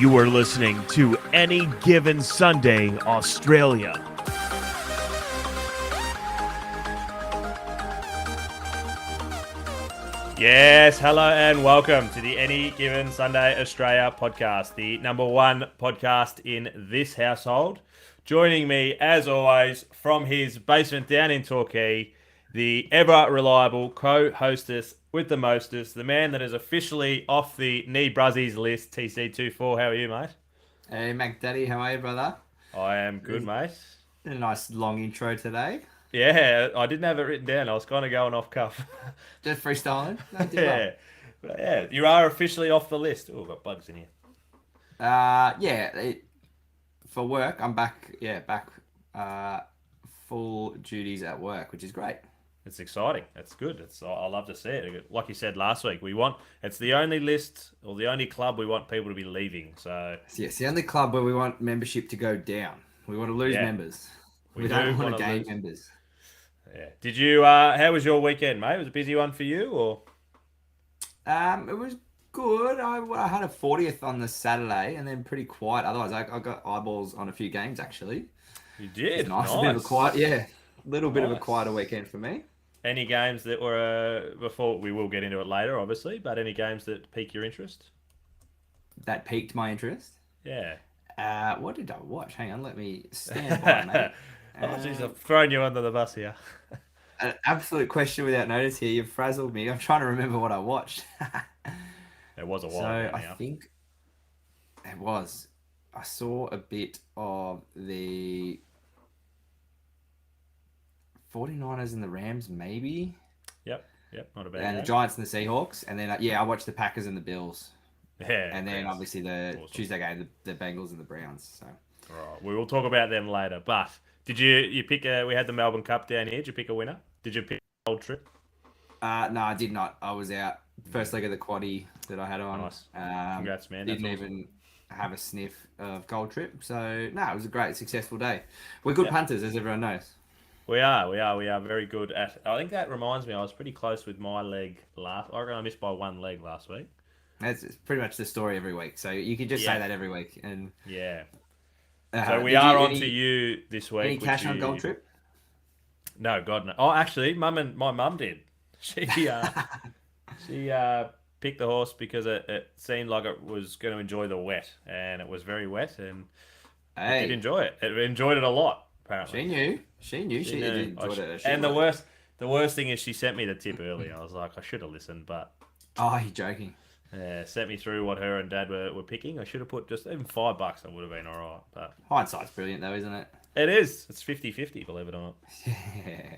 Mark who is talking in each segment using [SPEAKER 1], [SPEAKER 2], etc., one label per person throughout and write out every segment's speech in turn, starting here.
[SPEAKER 1] You are listening to Any Given Sunday Australia.
[SPEAKER 2] Yes, hello and welcome to the Any Given Sunday Australia podcast, the number one podcast in this household. Joining me, as always, from his basement down in Torquay, the ever-reliable co-hostess with the mostest, the man that is officially off the knee bruzzies list, TC24. How are you, mate?
[SPEAKER 3] Hey, Mac Daddy, how are you, brother?
[SPEAKER 2] I am good,
[SPEAKER 3] It's
[SPEAKER 2] mate.
[SPEAKER 3] a nice long intro today.
[SPEAKER 2] Yeah, I didn't have it written down. I was kind of going off cuff.
[SPEAKER 3] Just freestyling. No, did well.
[SPEAKER 2] Yeah. But yeah, you are officially off the list. Oh, I've got bugs in here.
[SPEAKER 3] For work, I'm back. Yeah, back. Full duties at work, which is great.
[SPEAKER 2] It's exciting. It's good. I love to see it. Like you said last week, it's the only list or the only club we want people to be leaving. So
[SPEAKER 3] Yeah, it's the only club where we want membership to go down. We want to lose
[SPEAKER 2] yeah,
[SPEAKER 3] members.
[SPEAKER 2] we
[SPEAKER 3] We
[SPEAKER 2] do
[SPEAKER 3] don't want
[SPEAKER 2] want
[SPEAKER 3] to
[SPEAKER 2] to
[SPEAKER 3] gain
[SPEAKER 2] lose.
[SPEAKER 3] members.
[SPEAKER 2] Yeah. Did you? How was your weekend, mate? Was it a busy one for you, or
[SPEAKER 3] It was good. I had a 40th on the Saturday, and then pretty quiet. Otherwise, I got eyeballs on a few games actually.
[SPEAKER 2] you
[SPEAKER 3] It's
[SPEAKER 2] did?
[SPEAKER 3] nice, a bit of a quiet. Yeah, little bit of a
[SPEAKER 2] Nice.
[SPEAKER 3] quieter weekend for me.
[SPEAKER 2] Any games that were before we will get into it later, obviously, but any games that pique your interest?
[SPEAKER 3] That piqued my interest.
[SPEAKER 2] Yeah.
[SPEAKER 3] What did I watch? Hang on, let me stand by, mate.
[SPEAKER 2] Oh, jeez, I've thrown you under the bus here.
[SPEAKER 3] An absolute question without notice here. You've frazzled me. I'm trying to remember what I watched.
[SPEAKER 2] It was a
[SPEAKER 3] So
[SPEAKER 2] while ago
[SPEAKER 3] I
[SPEAKER 2] now.
[SPEAKER 3] think it was. I saw a bit of the 49ers and the Rams, maybe,
[SPEAKER 2] Yep, not a bad
[SPEAKER 3] and the
[SPEAKER 2] game.
[SPEAKER 3] Giants and the Seahawks, and then I watched the Packers and the Bills,
[SPEAKER 2] Yeah,
[SPEAKER 3] and then
[SPEAKER 2] Browns.
[SPEAKER 3] obviously the
[SPEAKER 2] Awesome.
[SPEAKER 3] Tuesday game, the Bengals and the Browns. So.
[SPEAKER 2] Right, we will talk about them later. But did you pick a? We had the Melbourne Cup down here. Did you pick a winner? Did you pick an old trip?
[SPEAKER 3] No, I did not. I was out first leg of the quaddie that I had on.
[SPEAKER 2] Nice. Congrats, man.
[SPEAKER 3] Didn't
[SPEAKER 2] That's awesome.
[SPEAKER 3] even have a sniff of Gold Trip. So, no, it was a great, successful day. We're good
[SPEAKER 2] Yeah,
[SPEAKER 3] punters, as everyone knows.
[SPEAKER 2] we are very good at. I think that reminds me. I was pretty close with my leg last. I reckon I missed by one leg last week.
[SPEAKER 3] That's it's pretty much the story every week. So you can just say
[SPEAKER 2] Yeah,
[SPEAKER 3] that every week. And
[SPEAKER 2] yeah. So we
[SPEAKER 3] did
[SPEAKER 2] are
[SPEAKER 3] you
[SPEAKER 2] on to you this
[SPEAKER 3] any
[SPEAKER 2] week, which
[SPEAKER 3] cash on Gold
[SPEAKER 2] you.
[SPEAKER 3] Trip?
[SPEAKER 2] No, God no. Oh, actually, my mum did. She she picked the horse because it seemed like it was going to enjoy the wet, and it was very wet, and it did
[SPEAKER 3] Hey,
[SPEAKER 2] enjoy it. It enjoyed it a lot, apparently.
[SPEAKER 3] she knew. She knew.
[SPEAKER 2] She
[SPEAKER 3] She
[SPEAKER 2] knew.
[SPEAKER 3] enjoyed it. She
[SPEAKER 2] And the
[SPEAKER 3] would.
[SPEAKER 2] worst thing is she sent me the tip early. I was like, I should have listened, but
[SPEAKER 3] Oh, you're joking.
[SPEAKER 2] sent me through what her and dad were picking. I should have put just even $5. I would have been all right. But
[SPEAKER 3] Hindsight's brilliant, though, isn't it?
[SPEAKER 2] it is. It's 50-50, believe it or not.
[SPEAKER 3] Yeah.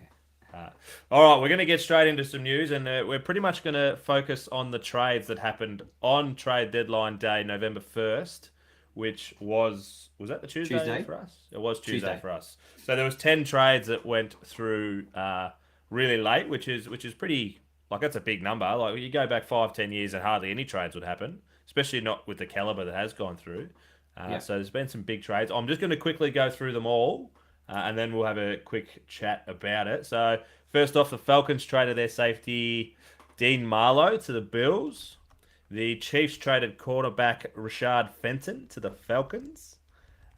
[SPEAKER 2] All right, we're going to get straight into some news, and we're pretty much going to focus on the trades that happened on trade deadline day, November 1st, which was that the Tuesday for us? It was Tuesday for us. So there was 10 trades that went through really late, which is pretty like that's a big number. Like you go back 5-10 years and hardly any trades would happen, especially not with the caliber that has gone through.
[SPEAKER 3] Yeah.
[SPEAKER 2] So there's been some big trades. I'm just going to quickly go through them all, and then we'll have a quick chat about it. So first off, the Falcons traded their safety Dean Marlowe to the Bills. The Chiefs traded quarterback Rashad Fenton to the Falcons.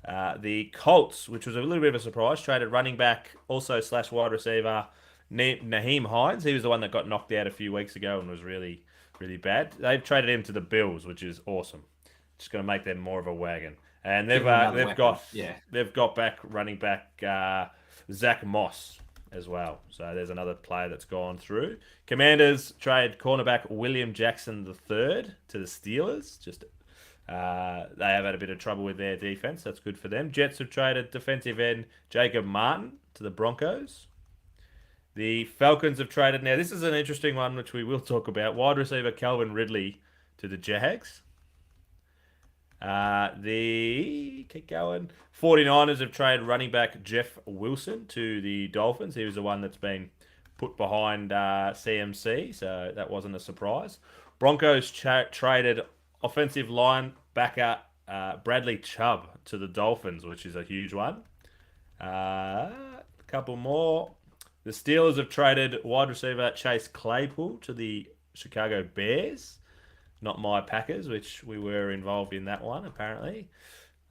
[SPEAKER 2] The Colts, which was a little bit of a surprise, traded running back also slash wide receiver Naheem Hines. He was the one that got knocked out a few weeks ago and was really, really bad. They've traded him to the Bills, which is awesome. Just going to make them more of a wagon. And
[SPEAKER 3] Give them another
[SPEAKER 2] they've
[SPEAKER 3] weapon.
[SPEAKER 2] got
[SPEAKER 3] Yeah.
[SPEAKER 2] they've got back running back Zach Moss as well. So there's another player that's gone through. Commanders trade cornerback William Jackson III to the Steelers. They have had a bit of trouble with their defense. That's good for them. Jets have traded defensive end Jacob Martin to the Broncos. The Falcons have traded. Now, this is an interesting one, which we will talk about. Wide receiver Calvin Ridley to the Jags. Keep going. 49ers have traded running back Jeff Wilson to the Dolphins. He was the one that's been put behind CMC, so that wasn't a surprise. Broncos traded offensive linebacker Bradley Chubb to the Dolphins, which is a huge one. A couple more. The Steelers have traded wide receiver Chase Claypool to the Chicago Bears. not my Packers, which we were involved in that one apparently.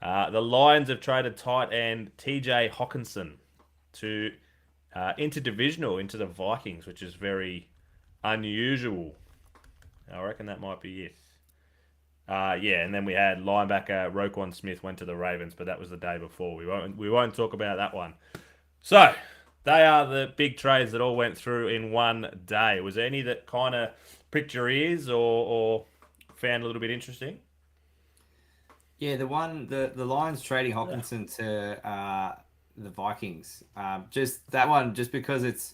[SPEAKER 2] The Lions have traded tight end TJ Hawkinson to interdivisional into the Vikings, which is very unusual. I reckon that might be it. Yeah, and then we had linebacker Roquan Smith went to the Ravens, but that was the day before. We won't talk about that one. So they are the big trades that all went through in one day. Was there any that kind of pricked your ears or found a little bit interesting?
[SPEAKER 3] Yeah, the Lions trading Hawkinson to the Vikings. Just that one, just because it's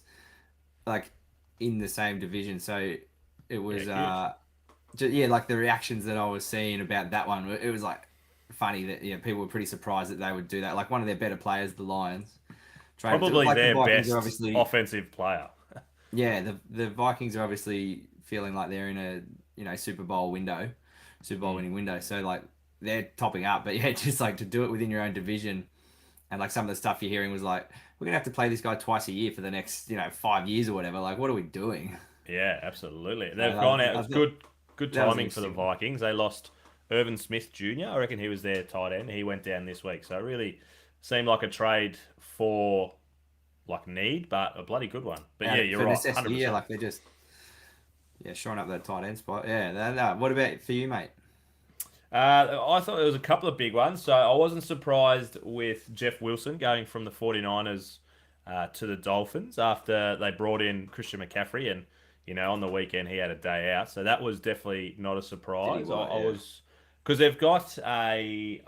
[SPEAKER 3] like in the same division. So it was
[SPEAKER 2] Yeah, huge.
[SPEAKER 3] yeah, like the reactions that I was seeing about that one, it was like funny that people were pretty surprised that they would do that. Like one of their better players, the Lions, traded to
[SPEAKER 2] Probably
[SPEAKER 3] like the
[SPEAKER 2] their
[SPEAKER 3] Vikings are
[SPEAKER 2] best
[SPEAKER 3] obviously
[SPEAKER 2] offensive player.
[SPEAKER 3] yeah, the Vikings are obviously feeling like they're in a Super Bowl
[SPEAKER 2] Mm.
[SPEAKER 3] winning window. So like they're topping up, but yeah, just like to do it within your own division, and like some of the stuff you're hearing was like, we're gonna have to play this guy twice a year for the next 5 years or whatever. Like, what are we doing?
[SPEAKER 2] Yeah, absolutely.
[SPEAKER 3] So
[SPEAKER 2] They've gone out.
[SPEAKER 3] I
[SPEAKER 2] It's
[SPEAKER 3] thought
[SPEAKER 2] good
[SPEAKER 3] that was
[SPEAKER 2] timing for the
[SPEAKER 3] interesting.
[SPEAKER 2] Vikings. They lost Irvin Smith Jr. I reckon he was their tight end. He went down this week, so it really seemed like a trade for like need, but a bloody good one. But yeah, you're
[SPEAKER 3] For
[SPEAKER 2] right,
[SPEAKER 3] necessity, yeah,
[SPEAKER 2] 100%.
[SPEAKER 3] like they're just shoring up that tight end spot. Yeah, what about for you, mate?
[SPEAKER 2] I thought there was a couple of big ones. So I wasn't surprised with Jeff Wilson going from the 49ers to the Dolphins after they brought in Christian McCaffrey. And, on the weekend he had a day out. So that was definitely not a
[SPEAKER 3] Did he
[SPEAKER 2] surprise.
[SPEAKER 3] what?
[SPEAKER 2] I
[SPEAKER 3] Yeah.
[SPEAKER 2] was. Because they've got I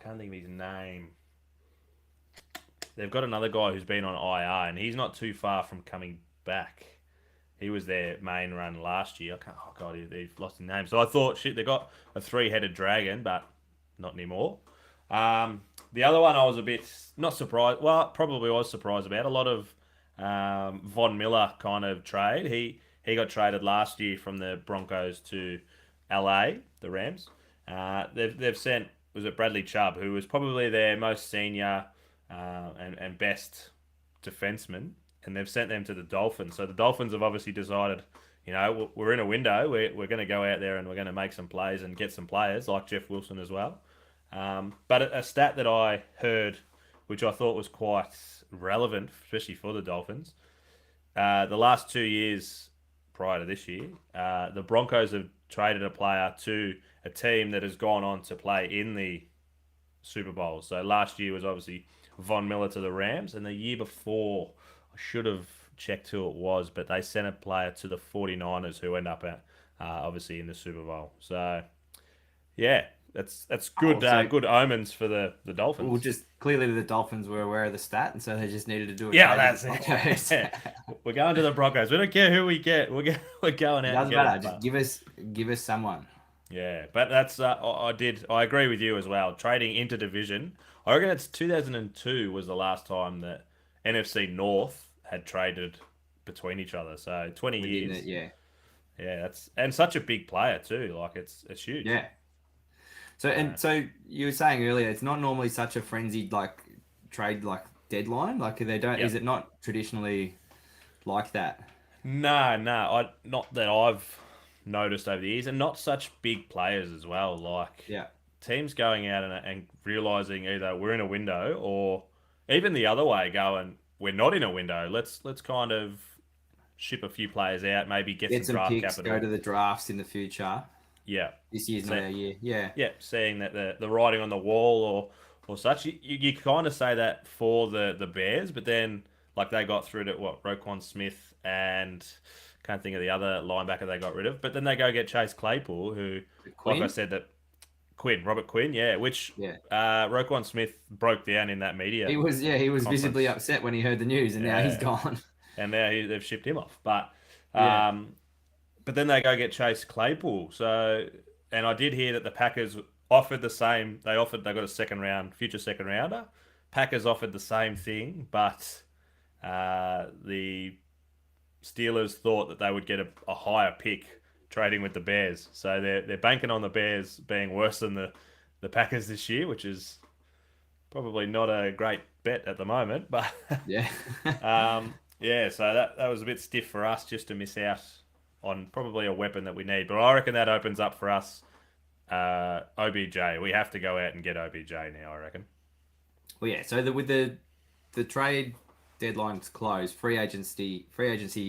[SPEAKER 2] can't think of his name. They've got another guy who's been on IR and he's not too far from coming back. He was their main run last year. I can't. Oh god, they've lost his name. So I thought, shit, they got a three-headed dragon, but not anymore. The other one I was a bit not surprised. Well, probably was surprised about a lot of Von Miller kind of trade. He got traded last year from the Broncos to LA, the Rams. They've sent was it Bradley Chubb, who was probably their most senior and best defenseman, and they've sent them to the Dolphins. So the Dolphins have obviously decided, we're in a window. We're going to go out there and we're going to make some plays and get some players like Jeff Wilson as well. But a stat that I heard, which I thought was quite relevant, especially for the Dolphins, the last 2 years prior to this year, the Broncos have traded a player to a team that has gone on to play in the Super Bowl. So last year was obviously Von Miller to the Rams, and the year before, I should have checked who it was, but they sent a player to the 49ers who end up at obviously in the Super Bowl. So yeah, that's
[SPEAKER 3] Oh,
[SPEAKER 2] good
[SPEAKER 3] so
[SPEAKER 2] good omens for the
[SPEAKER 3] well,
[SPEAKER 2] Dolphins.
[SPEAKER 3] just clearly the Dolphins were aware of the stat, and so they just needed to do a
[SPEAKER 2] Yeah,
[SPEAKER 3] trade with the
[SPEAKER 2] that's
[SPEAKER 3] Broncos.
[SPEAKER 2] it. We're going to the Broncos. We don't care who we get. We're going
[SPEAKER 3] It
[SPEAKER 2] out and
[SPEAKER 3] doesn't
[SPEAKER 2] get them.
[SPEAKER 3] matter. Just
[SPEAKER 2] But
[SPEAKER 3] give us someone.
[SPEAKER 2] yeah, but that's I agree with you as well. Trading into division, I reckon it's 2002 was the last time that NFC North had traded between each other. So 20
[SPEAKER 3] Within it,
[SPEAKER 2] years.
[SPEAKER 3] yeah,
[SPEAKER 2] Yeah, that's and such a big player too. Like it's huge.
[SPEAKER 3] yeah. So
[SPEAKER 2] So,
[SPEAKER 3] and so you were saying earlier, it's not normally such a frenzied like trade like deadline. Like they don't.
[SPEAKER 2] yeah.
[SPEAKER 3] Is it not traditionally like that?
[SPEAKER 2] No, I not that I've noticed over the years, and not such big players as well. Like
[SPEAKER 3] Yeah.
[SPEAKER 2] teams going out and realizing either we're in a window or even the other way, going we're not in a window. Let's kind of ship a few players out, maybe get
[SPEAKER 3] Get
[SPEAKER 2] some
[SPEAKER 3] some
[SPEAKER 2] draft
[SPEAKER 3] picks. Go
[SPEAKER 2] capital.
[SPEAKER 3] to the drafts in the future.
[SPEAKER 2] Yeah,
[SPEAKER 3] This year's not
[SPEAKER 2] so
[SPEAKER 3] our year. Yeah.
[SPEAKER 2] yeah, seeing that the writing on the wall or such. You kind of say that for the Bears, but then like they got through to what Roquan Smith and can't think of the other linebacker they got rid of, but then they go get Chase Claypool, who, like I
[SPEAKER 3] Quinn.
[SPEAKER 2] said, that Robert Quinn, yeah, which
[SPEAKER 3] Yeah.
[SPEAKER 2] Roquan Smith broke down in that media
[SPEAKER 3] He was visibly
[SPEAKER 2] conference,
[SPEAKER 3] upset when he heard the news, and now he's
[SPEAKER 2] yeah,
[SPEAKER 3] gone.
[SPEAKER 2] and now they've shipped him off,
[SPEAKER 3] Yeah.
[SPEAKER 2] um, but then they go get Chase Claypool. So, and I did hear that the Packers offered the same. They got a future second rounder. Packers offered the same thing, but the Steelers thought that they would get a higher pick trading with the Bears. So they're banking on the Bears being worse than the Packers this year, which is probably not a great bet at the moment. But
[SPEAKER 3] Yeah.
[SPEAKER 2] yeah, so that was a bit stiff for us just to miss out on probably a weapon that we need. But I reckon that opens up for us OBJ. We have to go out and get OBJ now, I reckon.
[SPEAKER 3] Well, yeah. So with the trade deadline's closed, free agency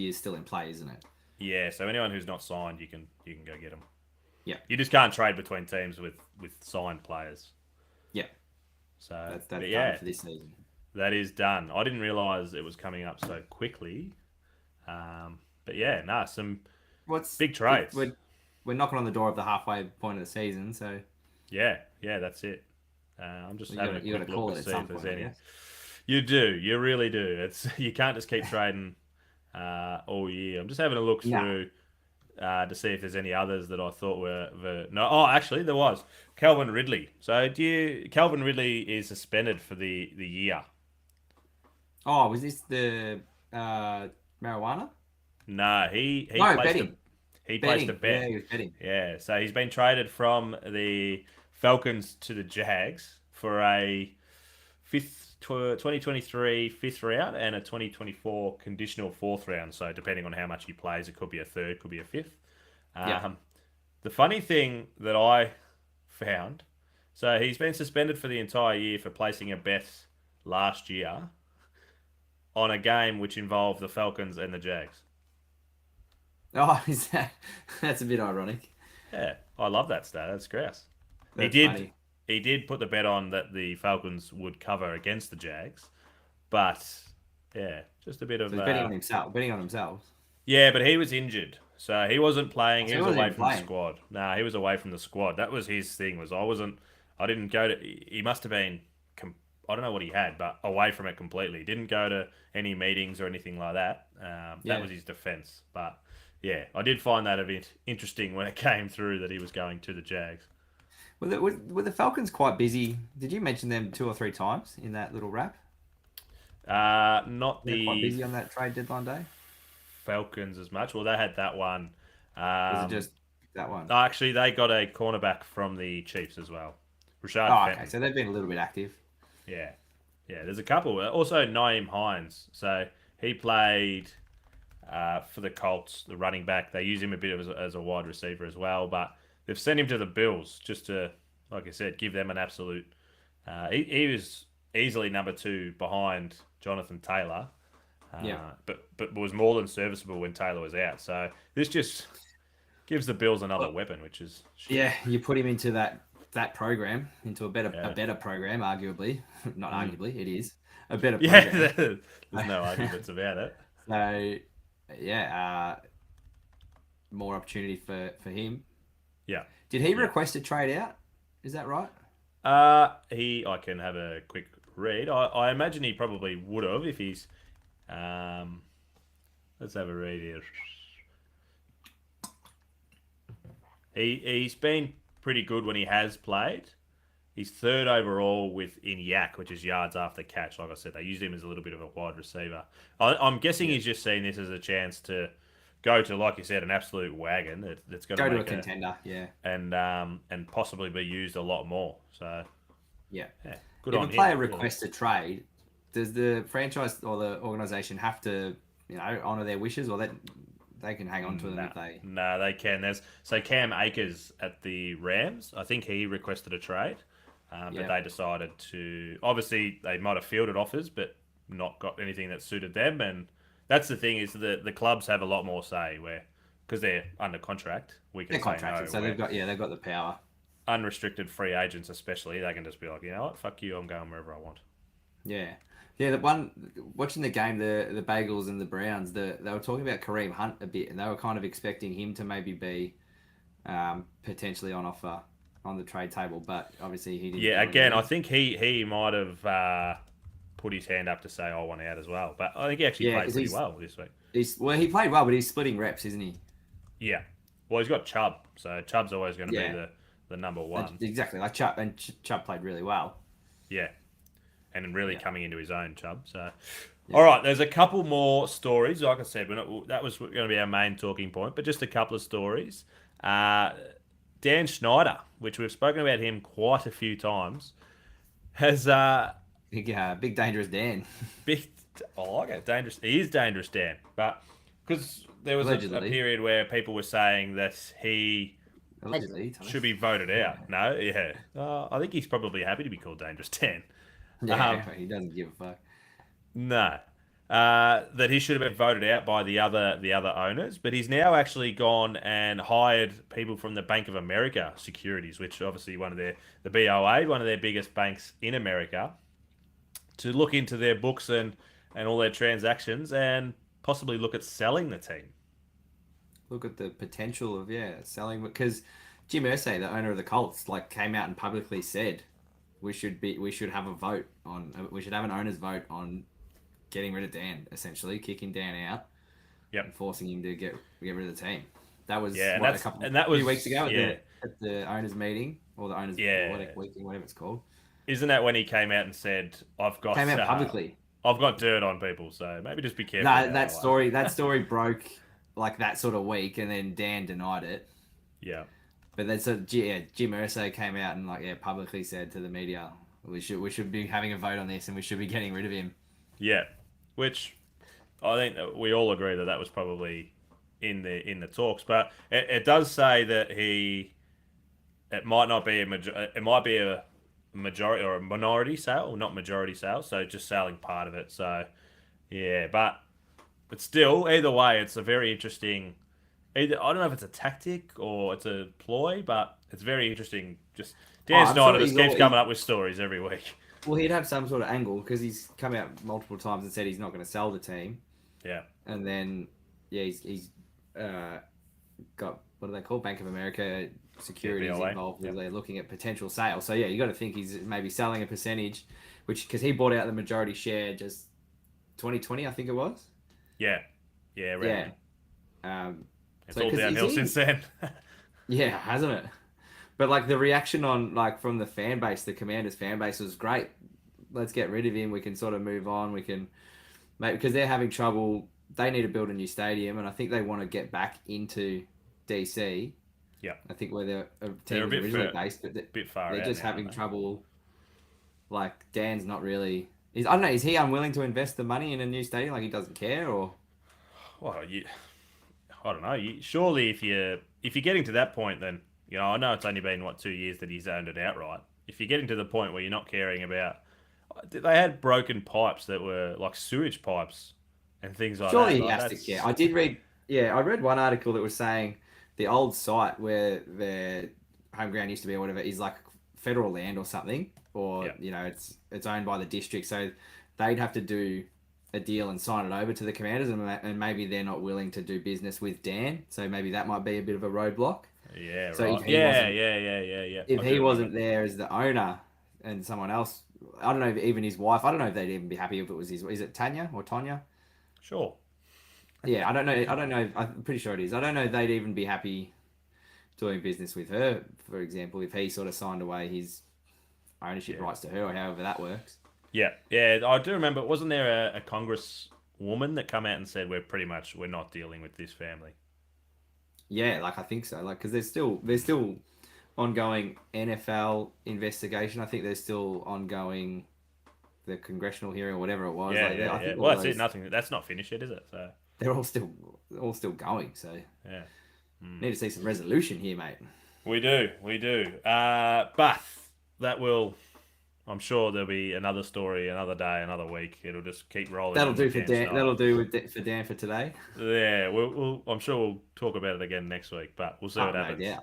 [SPEAKER 3] is still in play, isn't it?
[SPEAKER 2] Yeah. So anyone who's not signed, you can go get them.
[SPEAKER 3] Yeah.
[SPEAKER 2] You just can't trade between teams with signed players.
[SPEAKER 3] Yeah.
[SPEAKER 2] So
[SPEAKER 3] That's
[SPEAKER 2] but
[SPEAKER 3] done for this season.
[SPEAKER 2] That is done. I didn't realise it was coming up so quickly. But yeah, some big trades.
[SPEAKER 3] We're knocking on the door of the halfway point of the season, so
[SPEAKER 2] yeah, that's it. I'm just having a quick look to see if there's any. You do, you really do. You can't just keep trading all year. I'm just having a look through to see if there's any others that I thought were no. Oh, actually, there was Calvin Ridley. So Calvin Ridley is suspended for the year.
[SPEAKER 3] Oh, was this the marijuana?
[SPEAKER 2] No, he
[SPEAKER 3] betting.
[SPEAKER 2] He placed a bet.
[SPEAKER 3] Yeah, he was betting.
[SPEAKER 2] Yeah, so he's been traded from the Falcons to the Jags for a 2023 fifth round and a 2024 conditional fourth round. So depending on how much he plays, it could be a third, could be a fifth. The funny thing that I found, so he's been suspended for the entire year for placing a bet last year on a game which involved the Falcons and the Jags.
[SPEAKER 3] Oh, that's a bit ironic.
[SPEAKER 2] Yeah, I love that stat. That's grouse.
[SPEAKER 3] Funny.
[SPEAKER 2] He did put the bet on that the Falcons would cover against the Jags, but yeah, just a bit of
[SPEAKER 3] betting on himself.
[SPEAKER 2] Yeah, but he was injured, so he wasn't playing. He was away from the squad. He was away from the squad. That was his thing. I didn't go to. He must have been. I don't know what he had, but away from it completely. Didn't go to any meetings or anything like that. That was his defence. But yeah, I did find that a bit interesting when it came through that he was going to the Jags.
[SPEAKER 3] Were the Falcons quite busy? Did you mention them 2 or 3 times in that little wrap?
[SPEAKER 2] Not
[SPEAKER 3] They're quite busy on that trade deadline day.
[SPEAKER 2] Falcons as much. Well, they had that one.
[SPEAKER 3] Was it just that one?
[SPEAKER 2] Actually, they got a cornerback from the Chiefs as well. Rashad Fenton.
[SPEAKER 3] Okay. So they've been a little bit active.
[SPEAKER 2] Yeah. There's a couple. Also, Naeem Hines. So he played for the Colts, the running back. They use him a bit as a wide receiver as well, but they've sent him to the Bills just to, like I said, give them an absolute. He was easily number 2 behind Jonathan Taylor. But was more than serviceable when Taylor was out. So this just gives the Bills another weapon, which is
[SPEAKER 3] you put him into that program, into a better program, arguably. Not arguably, it is a better program.
[SPEAKER 2] There's no arguments about it.
[SPEAKER 3] So more opportunity for him.
[SPEAKER 2] Yeah.
[SPEAKER 3] Did he request a trade out? Is that right?
[SPEAKER 2] I can have a quick read. I imagine he probably would have if he's. Let's have a read here. He's been pretty good when he has played. He's 3rd overall in YAC, which is yards after catch. Like I said, they used him as a little bit of a wide receiver. I'm guessing he's just seen this as a chance to go to, like you said, an absolute wagon that's going to
[SPEAKER 3] go to a contender,
[SPEAKER 2] and possibly be used a lot more. So
[SPEAKER 3] yeah,
[SPEAKER 2] good
[SPEAKER 3] if
[SPEAKER 2] on him.
[SPEAKER 3] If a player requests a trade, does the franchise or the organisation have to, honour their wishes, or that they can hang on to them if they?
[SPEAKER 2] No, they can. So Cam Akers at the Rams, I think he requested a trade, but they decided to. Obviously, they might have fielded offers, but not got anything that suited them. And that's the thing is the clubs have a lot more say because they're under contract. They're
[SPEAKER 3] contracted, so they've got the power.
[SPEAKER 2] Unrestricted free agents, especially, they can just be like, you know what, fuck you, I'm going wherever I want.
[SPEAKER 3] Yeah. Yeah, the one watching the game, the Bagels and the Browns, they were talking about Kareem Hunt a bit, and they were kind of expecting him to maybe be potentially on offer on the trade table, but obviously he didn't.
[SPEAKER 2] Yeah, again, I think he might have put his hand up to say I want out as well, but I think he actually played pretty well this week.
[SPEAKER 3] He played well, but he's splitting reps, isn't he?
[SPEAKER 2] Yeah. Well, he's got Chubb, so Chubb's always going to be the number 1.
[SPEAKER 3] Exactly, like Chubb, and Chubb played really well.
[SPEAKER 2] Yeah. And really coming into his own, Chubb. So, all right, there's a couple more stories. Like I said, that was going to be our main talking point, but just a couple of stories. Dan Schneider, which we've spoken about him quite a few times, has
[SPEAKER 3] big dangerous Dan.
[SPEAKER 2] I like it, dangerous. He is dangerous, Dan, but because there was a
[SPEAKER 3] Allegedly.
[SPEAKER 2] period where people were saying that he
[SPEAKER 3] Allegedly, Thomas.
[SPEAKER 2] should be voted out. No, yeah. I think he's probably happy to be called Dangerous 10.
[SPEAKER 3] Yeah, he doesn't give a fuck.
[SPEAKER 2] No. That he should have been voted out by the other owners, but he's now actually gone and hired people from the Bank of America Securities, which obviously the BOA, one of their biggest banks in America, to look into their books and all their transactions and possibly look at selling the team.
[SPEAKER 3] Look at the potential of selling, because Jim Irsay, the owner of the Colts, like came out and publicly said we should have a vote on we should have an owner's vote on getting rid of Dan, essentially kicking Dan out, and forcing him to get rid of the team. That was a few weeks ago at the owners meeting or the owners whatever it's called.
[SPEAKER 2] Isn't that when he came out and said,
[SPEAKER 3] came out publicly?
[SPEAKER 2] I've got dirt on people, so maybe just be careful.
[SPEAKER 3] No, that story broke like that sort of week, and then Dan denied it.
[SPEAKER 2] Yeah.
[SPEAKER 3] But then Jim Irsay came out and publicly said to the media, we should be having a vote on this, and we should be getting rid of him.
[SPEAKER 2] Yeah, which I think that we all agree that was probably in the talks, but it does say that it might not be it might be a majority or a minority sale, or not majority sale, so just selling part of it. So yeah, but still, either way, it's a very interesting. I don't know if it's a tactic or it's a ploy, but it's very interesting. Just Dan Snyder just keeps coming up with stories every week.
[SPEAKER 3] Well, he'd have some sort of angle because he's come out multiple times and said he's not going to sell the team.
[SPEAKER 2] Yeah.
[SPEAKER 3] And then, he's got, what do they call, Bank of America Securities involved. Yep. They're looking at potential sales. So, you got to think he's maybe selling a percentage, because he bought out the majority share just 2020, I think it was.
[SPEAKER 2] Yeah. Yeah, right.
[SPEAKER 3] Yeah.
[SPEAKER 2] It's all downhill since then.
[SPEAKER 3] Yeah, hasn't it? But the reaction on from the fan base, the Commanders fan base, was great. Let's get rid of him. We can sort of move on. We can, because they're having trouble. They need to build a new stadium, and I think they want to get back into DC.
[SPEAKER 2] Yeah,
[SPEAKER 3] I think where they're
[SPEAKER 2] a bit
[SPEAKER 3] originally based, but
[SPEAKER 2] bit far.
[SPEAKER 3] They're just having trouble. Dan's not really. I don't know. Is he unwilling to invest the money in a new stadium? He doesn't care, or?
[SPEAKER 2] Well, I don't know. Surely, if you're getting to that point, then I know it's only been 2 years that he's owned it outright. If you're getting to the point where you're not caring about, they had broken pipes that were like sewage pipes and things like
[SPEAKER 3] surely
[SPEAKER 2] that.
[SPEAKER 3] Surely he has to care. I did read. Yeah, I read one article that was saying the old site where their home ground used to be or whatever is federal land or something, or it's owned by the district, so they'd have to do a deal and sign it over to the Commanders, and maybe they're not willing to do business with Dan, so maybe that might be a bit of a roadblock.
[SPEAKER 2] Yeah,
[SPEAKER 3] so
[SPEAKER 2] right.
[SPEAKER 3] If he wasn't there as the owner and someone else, I don't know if even his wife, I don't know if they'd even be happy if it was his. Is it Tanya or Tonya?
[SPEAKER 2] Sure.
[SPEAKER 3] Yeah, I don't know. I'm pretty sure it is. I don't know if they'd even be happy doing business with her, for example, if he sort of signed away his ownership rights to her, or however that works.
[SPEAKER 2] Yeah, I do remember. Wasn't there a congresswoman that come out and said we're not dealing with this family?
[SPEAKER 3] Yeah, I think so. Because there's still ongoing NFL investigation. I think there's still ongoing the congressional hearing or whatever it was.
[SPEAKER 2] Yeah. Well, that's it. Nothing. That's not finished yet, is it? So
[SPEAKER 3] they're all still going. So
[SPEAKER 2] yeah,
[SPEAKER 3] need to see some resolution here, mate.
[SPEAKER 2] We do. But that will. I'm sure there'll be another story, another day, another week. It'll just keep rolling.
[SPEAKER 3] That'll do for Dan. That'll do for Dan for today.
[SPEAKER 2] Yeah, I'm sure we'll talk about it again next week, but we'll see what happens.
[SPEAKER 3] Yeah.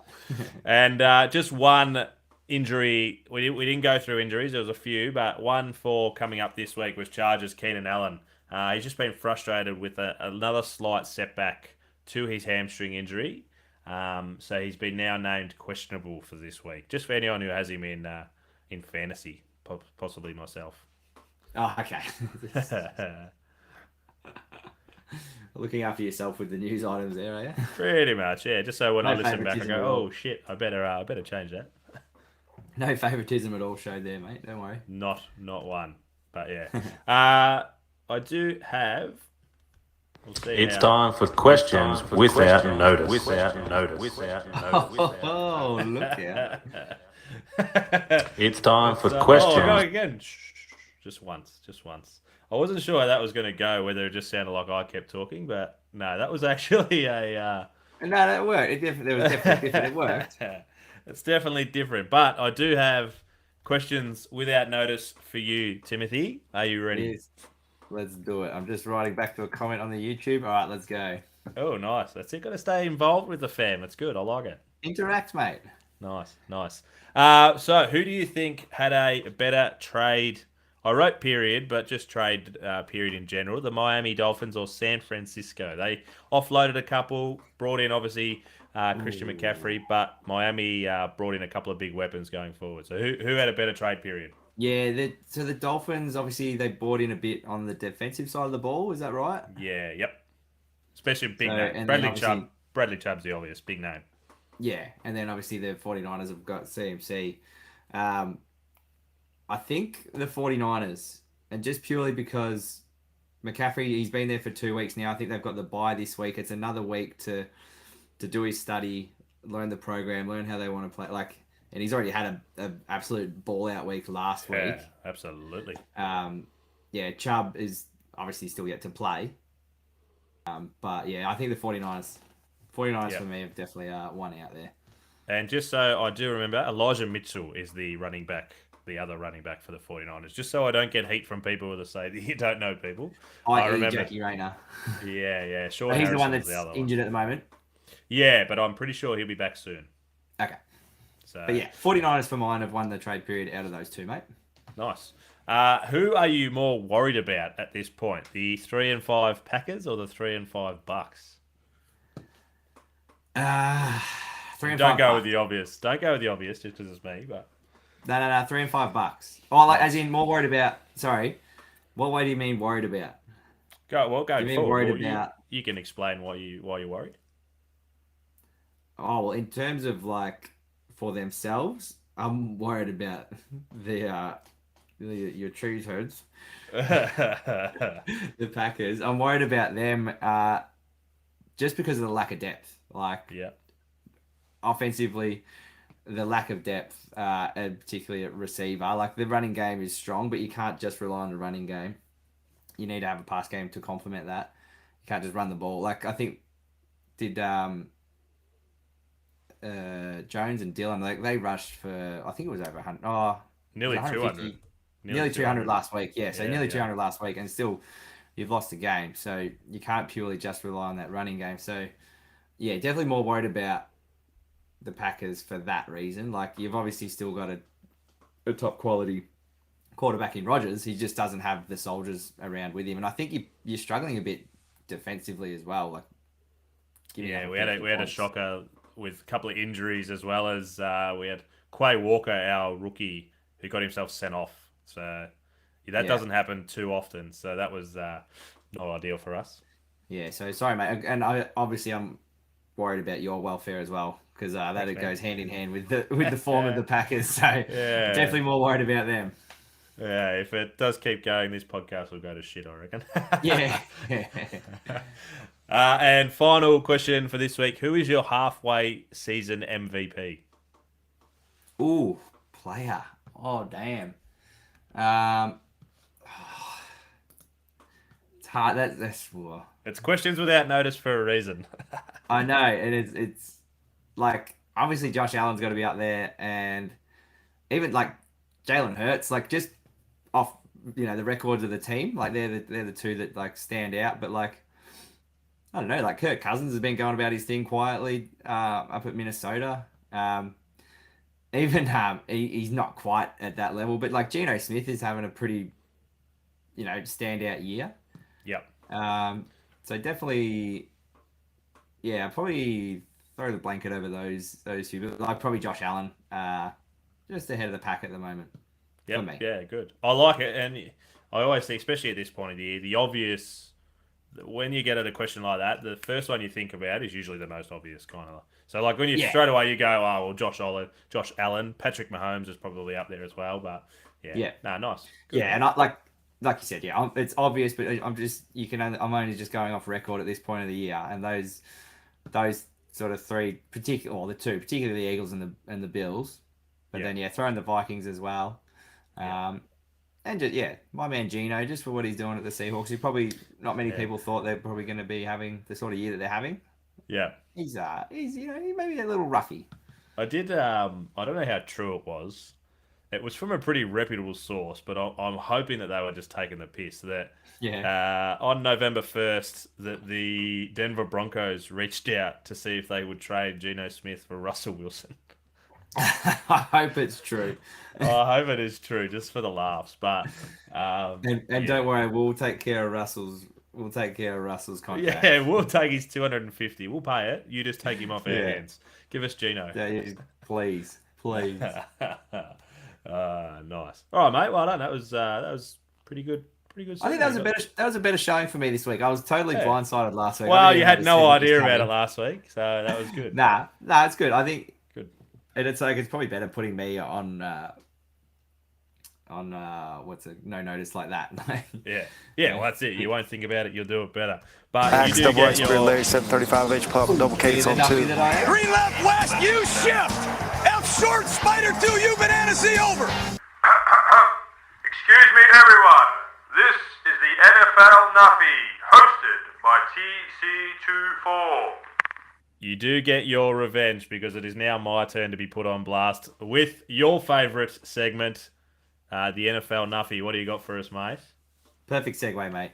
[SPEAKER 2] And just one injury. We didn't go through injuries. There was a few, but one for coming up this week was Chargers Keenan Allen. He's just been frustrated with another slight setback to his hamstring injury. So he's been now named questionable for this week. Just for anyone who has him in fantasy. Possibly myself.
[SPEAKER 3] Oh, okay. Looking after yourself with the news items there, are you?
[SPEAKER 2] Pretty much, yeah. Just so when I listen back, I go, "Oh shit, I better change that."
[SPEAKER 3] No favoritism at all showed there, mate. Don't worry.
[SPEAKER 2] Not one, but yeah. I do have. We'll see.
[SPEAKER 4] It's time for questions without notice.
[SPEAKER 3] Oh, look out.
[SPEAKER 4] It's time for questions.
[SPEAKER 2] Oh, go again. Just once. I wasn't sure how that was going to go, whether it just sounded like I kept talking, but No, that was actually a.
[SPEAKER 3] No, that worked. There was definitely different. It worked.
[SPEAKER 2] It's definitely different, but I do have questions without notice for you, Timothy. Are you ready?
[SPEAKER 3] Yes. Let's do it. I'm just writing back to a comment on the YouTube. All right, let's go.
[SPEAKER 2] Oh, nice. That's it. Got to stay involved with the fam. That's good. I like it.
[SPEAKER 3] Interact, mate.
[SPEAKER 2] Nice, nice. So, who do you think had a better trade? I wrote period, but just trade period in general. The Miami Dolphins or San Francisco? They offloaded a couple, brought in obviously Christian McCaffrey, but Miami brought in a couple of big weapons going forward. So, who had a better trade period?
[SPEAKER 3] Yeah, so the Dolphins, obviously, they bought in a bit on the defensive side of the ball. Is that right?
[SPEAKER 2] Yeah, yep. Especially a big
[SPEAKER 3] So,
[SPEAKER 2] name.
[SPEAKER 3] and
[SPEAKER 2] Bradley
[SPEAKER 3] then
[SPEAKER 2] Chubb.
[SPEAKER 3] obviously-
[SPEAKER 2] Bradley Chubb's the obvious big name.
[SPEAKER 3] Yeah, and then obviously the 49ers have got CMC. I think the 49ers, and just purely because McCaffrey, he's been there for 2 weeks now. I think they've got the bye this week. It's another week to do his study, learn the program, learn how they want to play. And he's already had a absolute ball out week last week.
[SPEAKER 2] Yeah, absolutely.
[SPEAKER 3] Yeah, Chubb is obviously still yet to play. But yeah, I think the 49ers
[SPEAKER 2] Yep.
[SPEAKER 3] for me have definitely won out there.
[SPEAKER 2] And just so I do remember, Elijah Mitchell is the running back, the other running back for the 49ers. Just so I don't get heat from people that say that you don't know people. I remember
[SPEAKER 3] Jackie Rayner.
[SPEAKER 2] Yeah. Sean
[SPEAKER 3] But he's
[SPEAKER 2] Harrison
[SPEAKER 3] the one
[SPEAKER 2] was
[SPEAKER 3] that's
[SPEAKER 2] the other
[SPEAKER 3] injured at the moment.
[SPEAKER 2] Yeah, but I'm pretty sure he'll be back soon.
[SPEAKER 3] Okay.
[SPEAKER 2] So
[SPEAKER 3] But yeah, 49ers for mine have won the trade period out of those two, mate.
[SPEAKER 2] nice. Who are you more worried about at this point? The 3-5 Packers or the 3-5 Bucks?
[SPEAKER 3] 3 and
[SPEAKER 2] Don't
[SPEAKER 3] 5
[SPEAKER 2] go
[SPEAKER 3] bucks.
[SPEAKER 2] with the obvious. Don't go with the obvious just because it's me. But
[SPEAKER 3] No, 3 and 5 bucks. Oh, as in more worried about. Sorry, what way do you mean worried about?
[SPEAKER 2] go
[SPEAKER 3] You mean
[SPEAKER 2] forward.
[SPEAKER 3] worried
[SPEAKER 2] Well,
[SPEAKER 3] about?
[SPEAKER 2] you can explain why you're worried.
[SPEAKER 3] Oh well, in terms of for themselves, I'm worried about your tree toads, the Packers. I'm worried about them just because of the lack of depth.
[SPEAKER 2] Yeah.
[SPEAKER 3] Offensively, the lack of depth, and particularly at receiver. The running game is strong, but you can't just rely on the running game. You need to have a pass game to complement that. You can't just run the ball. I think did Jones and Dillon, they rushed for, I think it was over 100. Oh,
[SPEAKER 2] Nearly 200.
[SPEAKER 3] Nearly 200 last week. Yeah, so nearly
[SPEAKER 2] yeah.
[SPEAKER 3] 200 last week, and still you've lost the game. So you can't purely just rely on that running game. So yeah, definitely more worried about the Packers for that reason. You've obviously still got a top quality quarterback in Rodgers. He just doesn't have the soldiers around with him, and I think you're struggling a bit defensively as well.
[SPEAKER 2] Yeah, we had a shocker with a couple of injuries, as well as we had Quay Walker, our rookie, who got himself sent off. So that doesn't happen too often. So that was not ideal for us.
[SPEAKER 3] Yeah, so sorry, mate. And obviously I'm worried about your welfare as well, because that goes hand in hand with the form of the Packers. So definitely more worried about them.
[SPEAKER 2] Yeah, if it does keep going, this podcast will go to shit, I reckon.
[SPEAKER 3] Yeah.
[SPEAKER 2] And final question for this week: who is your halfway season MVP?
[SPEAKER 3] Ooh, player. Oh, damn. It's hard. That's. Whoa.
[SPEAKER 2] It's questions without notice for a reason.
[SPEAKER 3] I know, and it's obviously Josh Allen's got to be up there, and even Jalen Hurts, just off the records of the team, they're the two that stand out. But I don't know, Kirk Cousins has been going about his thing quietly up at Minnesota. Even he's not quite at that level, but Geno Smith is having a pretty standout year.
[SPEAKER 2] Yep.
[SPEAKER 3] So definitely, yeah, probably throw the blanket over those two, but probably Josh Allen, just ahead of the pack at the moment.
[SPEAKER 2] Yep. Yeah, good. I like it, and I always think, especially at this point of the year, the obvious, when you get at a question like that, the first one you think about is usually the most obvious kind of. So when you straight away you go, oh well, Josh Allen, Patrick Mahomes is probably up there as well, but nice. Good.
[SPEAKER 3] Yeah, and like you said, it's obvious, but I'm only just going off record at this point of the year, and those sort of three, the two, particularly the Eagles and the Bills, but then throwing the Vikings as well. And just, my man Gino, just for what he's doing at the Seahawks. Not many people thought they're probably going to be having the sort of year that they're having.
[SPEAKER 2] Yeah.
[SPEAKER 3] He's he maybe a little roughy.
[SPEAKER 2] I did. I don't know how true it was. It was from a pretty reputable source, but I'm hoping that they were just taking the piss. That on November 1st, that the Denver Broncos reached out to see if they would trade Geno Smith for Russell Wilson.
[SPEAKER 3] I hope it's true.
[SPEAKER 2] I hope it is true, just for the laughs. But
[SPEAKER 3] don't worry, we'll take care of Russell's. We'll take care of Russell's contract.
[SPEAKER 2] Yeah, we'll take his 250. We'll pay it. You just take him off our hands. Give us Geno.
[SPEAKER 3] Yeah, please.
[SPEAKER 2] Nice. All right, mate. Well done. That was pretty good.
[SPEAKER 3] I think that was a better showing for me this week. I was totally blindsided last week.
[SPEAKER 2] Well, you had no idea about it last week, so that was good.
[SPEAKER 3] Nah, it's good. I think good. And it's probably better putting me on what's a no notice like that.
[SPEAKER 2] Well, that's it. You won't think about it. You'll do it better. But
[SPEAKER 5] Max,
[SPEAKER 2] you do
[SPEAKER 5] double
[SPEAKER 2] get
[SPEAKER 5] X, Larry, 735 H pop, double K's on 2.
[SPEAKER 6] 3 left west, U shift. F short, spider 2, U banana C over.
[SPEAKER 7] Excuse me, everyone. This is the NFL Nuffy, hosted by TC24.
[SPEAKER 2] You do get your revenge because it is now my turn to be put on blast with your favourite segment, the NFL Nuffy. What do you got for us, mate?
[SPEAKER 3] Perfect segue, mate.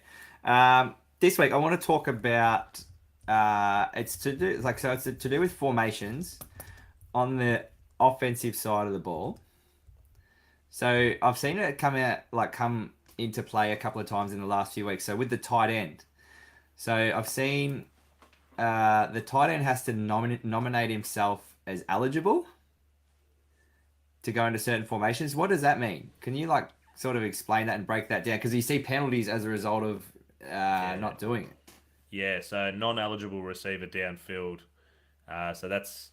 [SPEAKER 3] This week I want to talk about it's to do with formations on the offensive side of the ball. So I've seen it come into play a couple of times in the last few weeks. So with the tight end, so I've seen the tight end has to nominate himself as eligible to go into certain formations. What does that mean? Can you sort of explain that and break that down? Because you see penalties as a result of not doing it.
[SPEAKER 2] Yeah, so non-eligible receiver downfield. So that's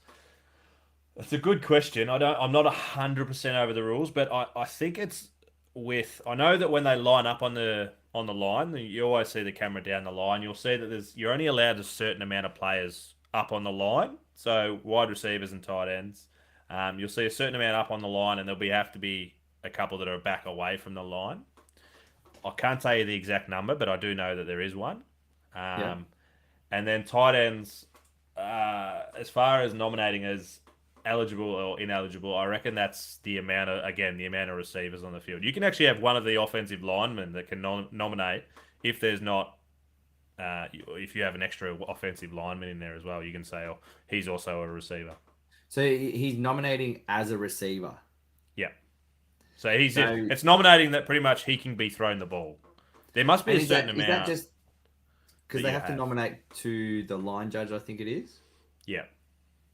[SPEAKER 2] a good question. I'm not 100% over the rules, but I think it's I know that when they line up on the line, you always see the camera down the line. You'll see that you're only allowed a certain amount of players up on the line. So wide receivers and tight ends. You'll see a certain amount up on the line, and there'll have to be a couple that are back away from the line. I can't tell you the exact number, but I do know that there is one. And then tight ends, as far as nominating as eligible or ineligible, I reckon that's the amount of receivers on the field. You can actually have one of the offensive linemen that can nominate if there's not, if you have an extra offensive lineman in there as well. You can say, oh, he's also a receiver.
[SPEAKER 3] So he's nominating as a receiver.
[SPEAKER 2] Yeah. So it's nominating that pretty much he can be thrown the ball. There must be a certain amount. Is that just
[SPEAKER 3] because they have to nominate to the line judge? I think it is.
[SPEAKER 2] Yeah.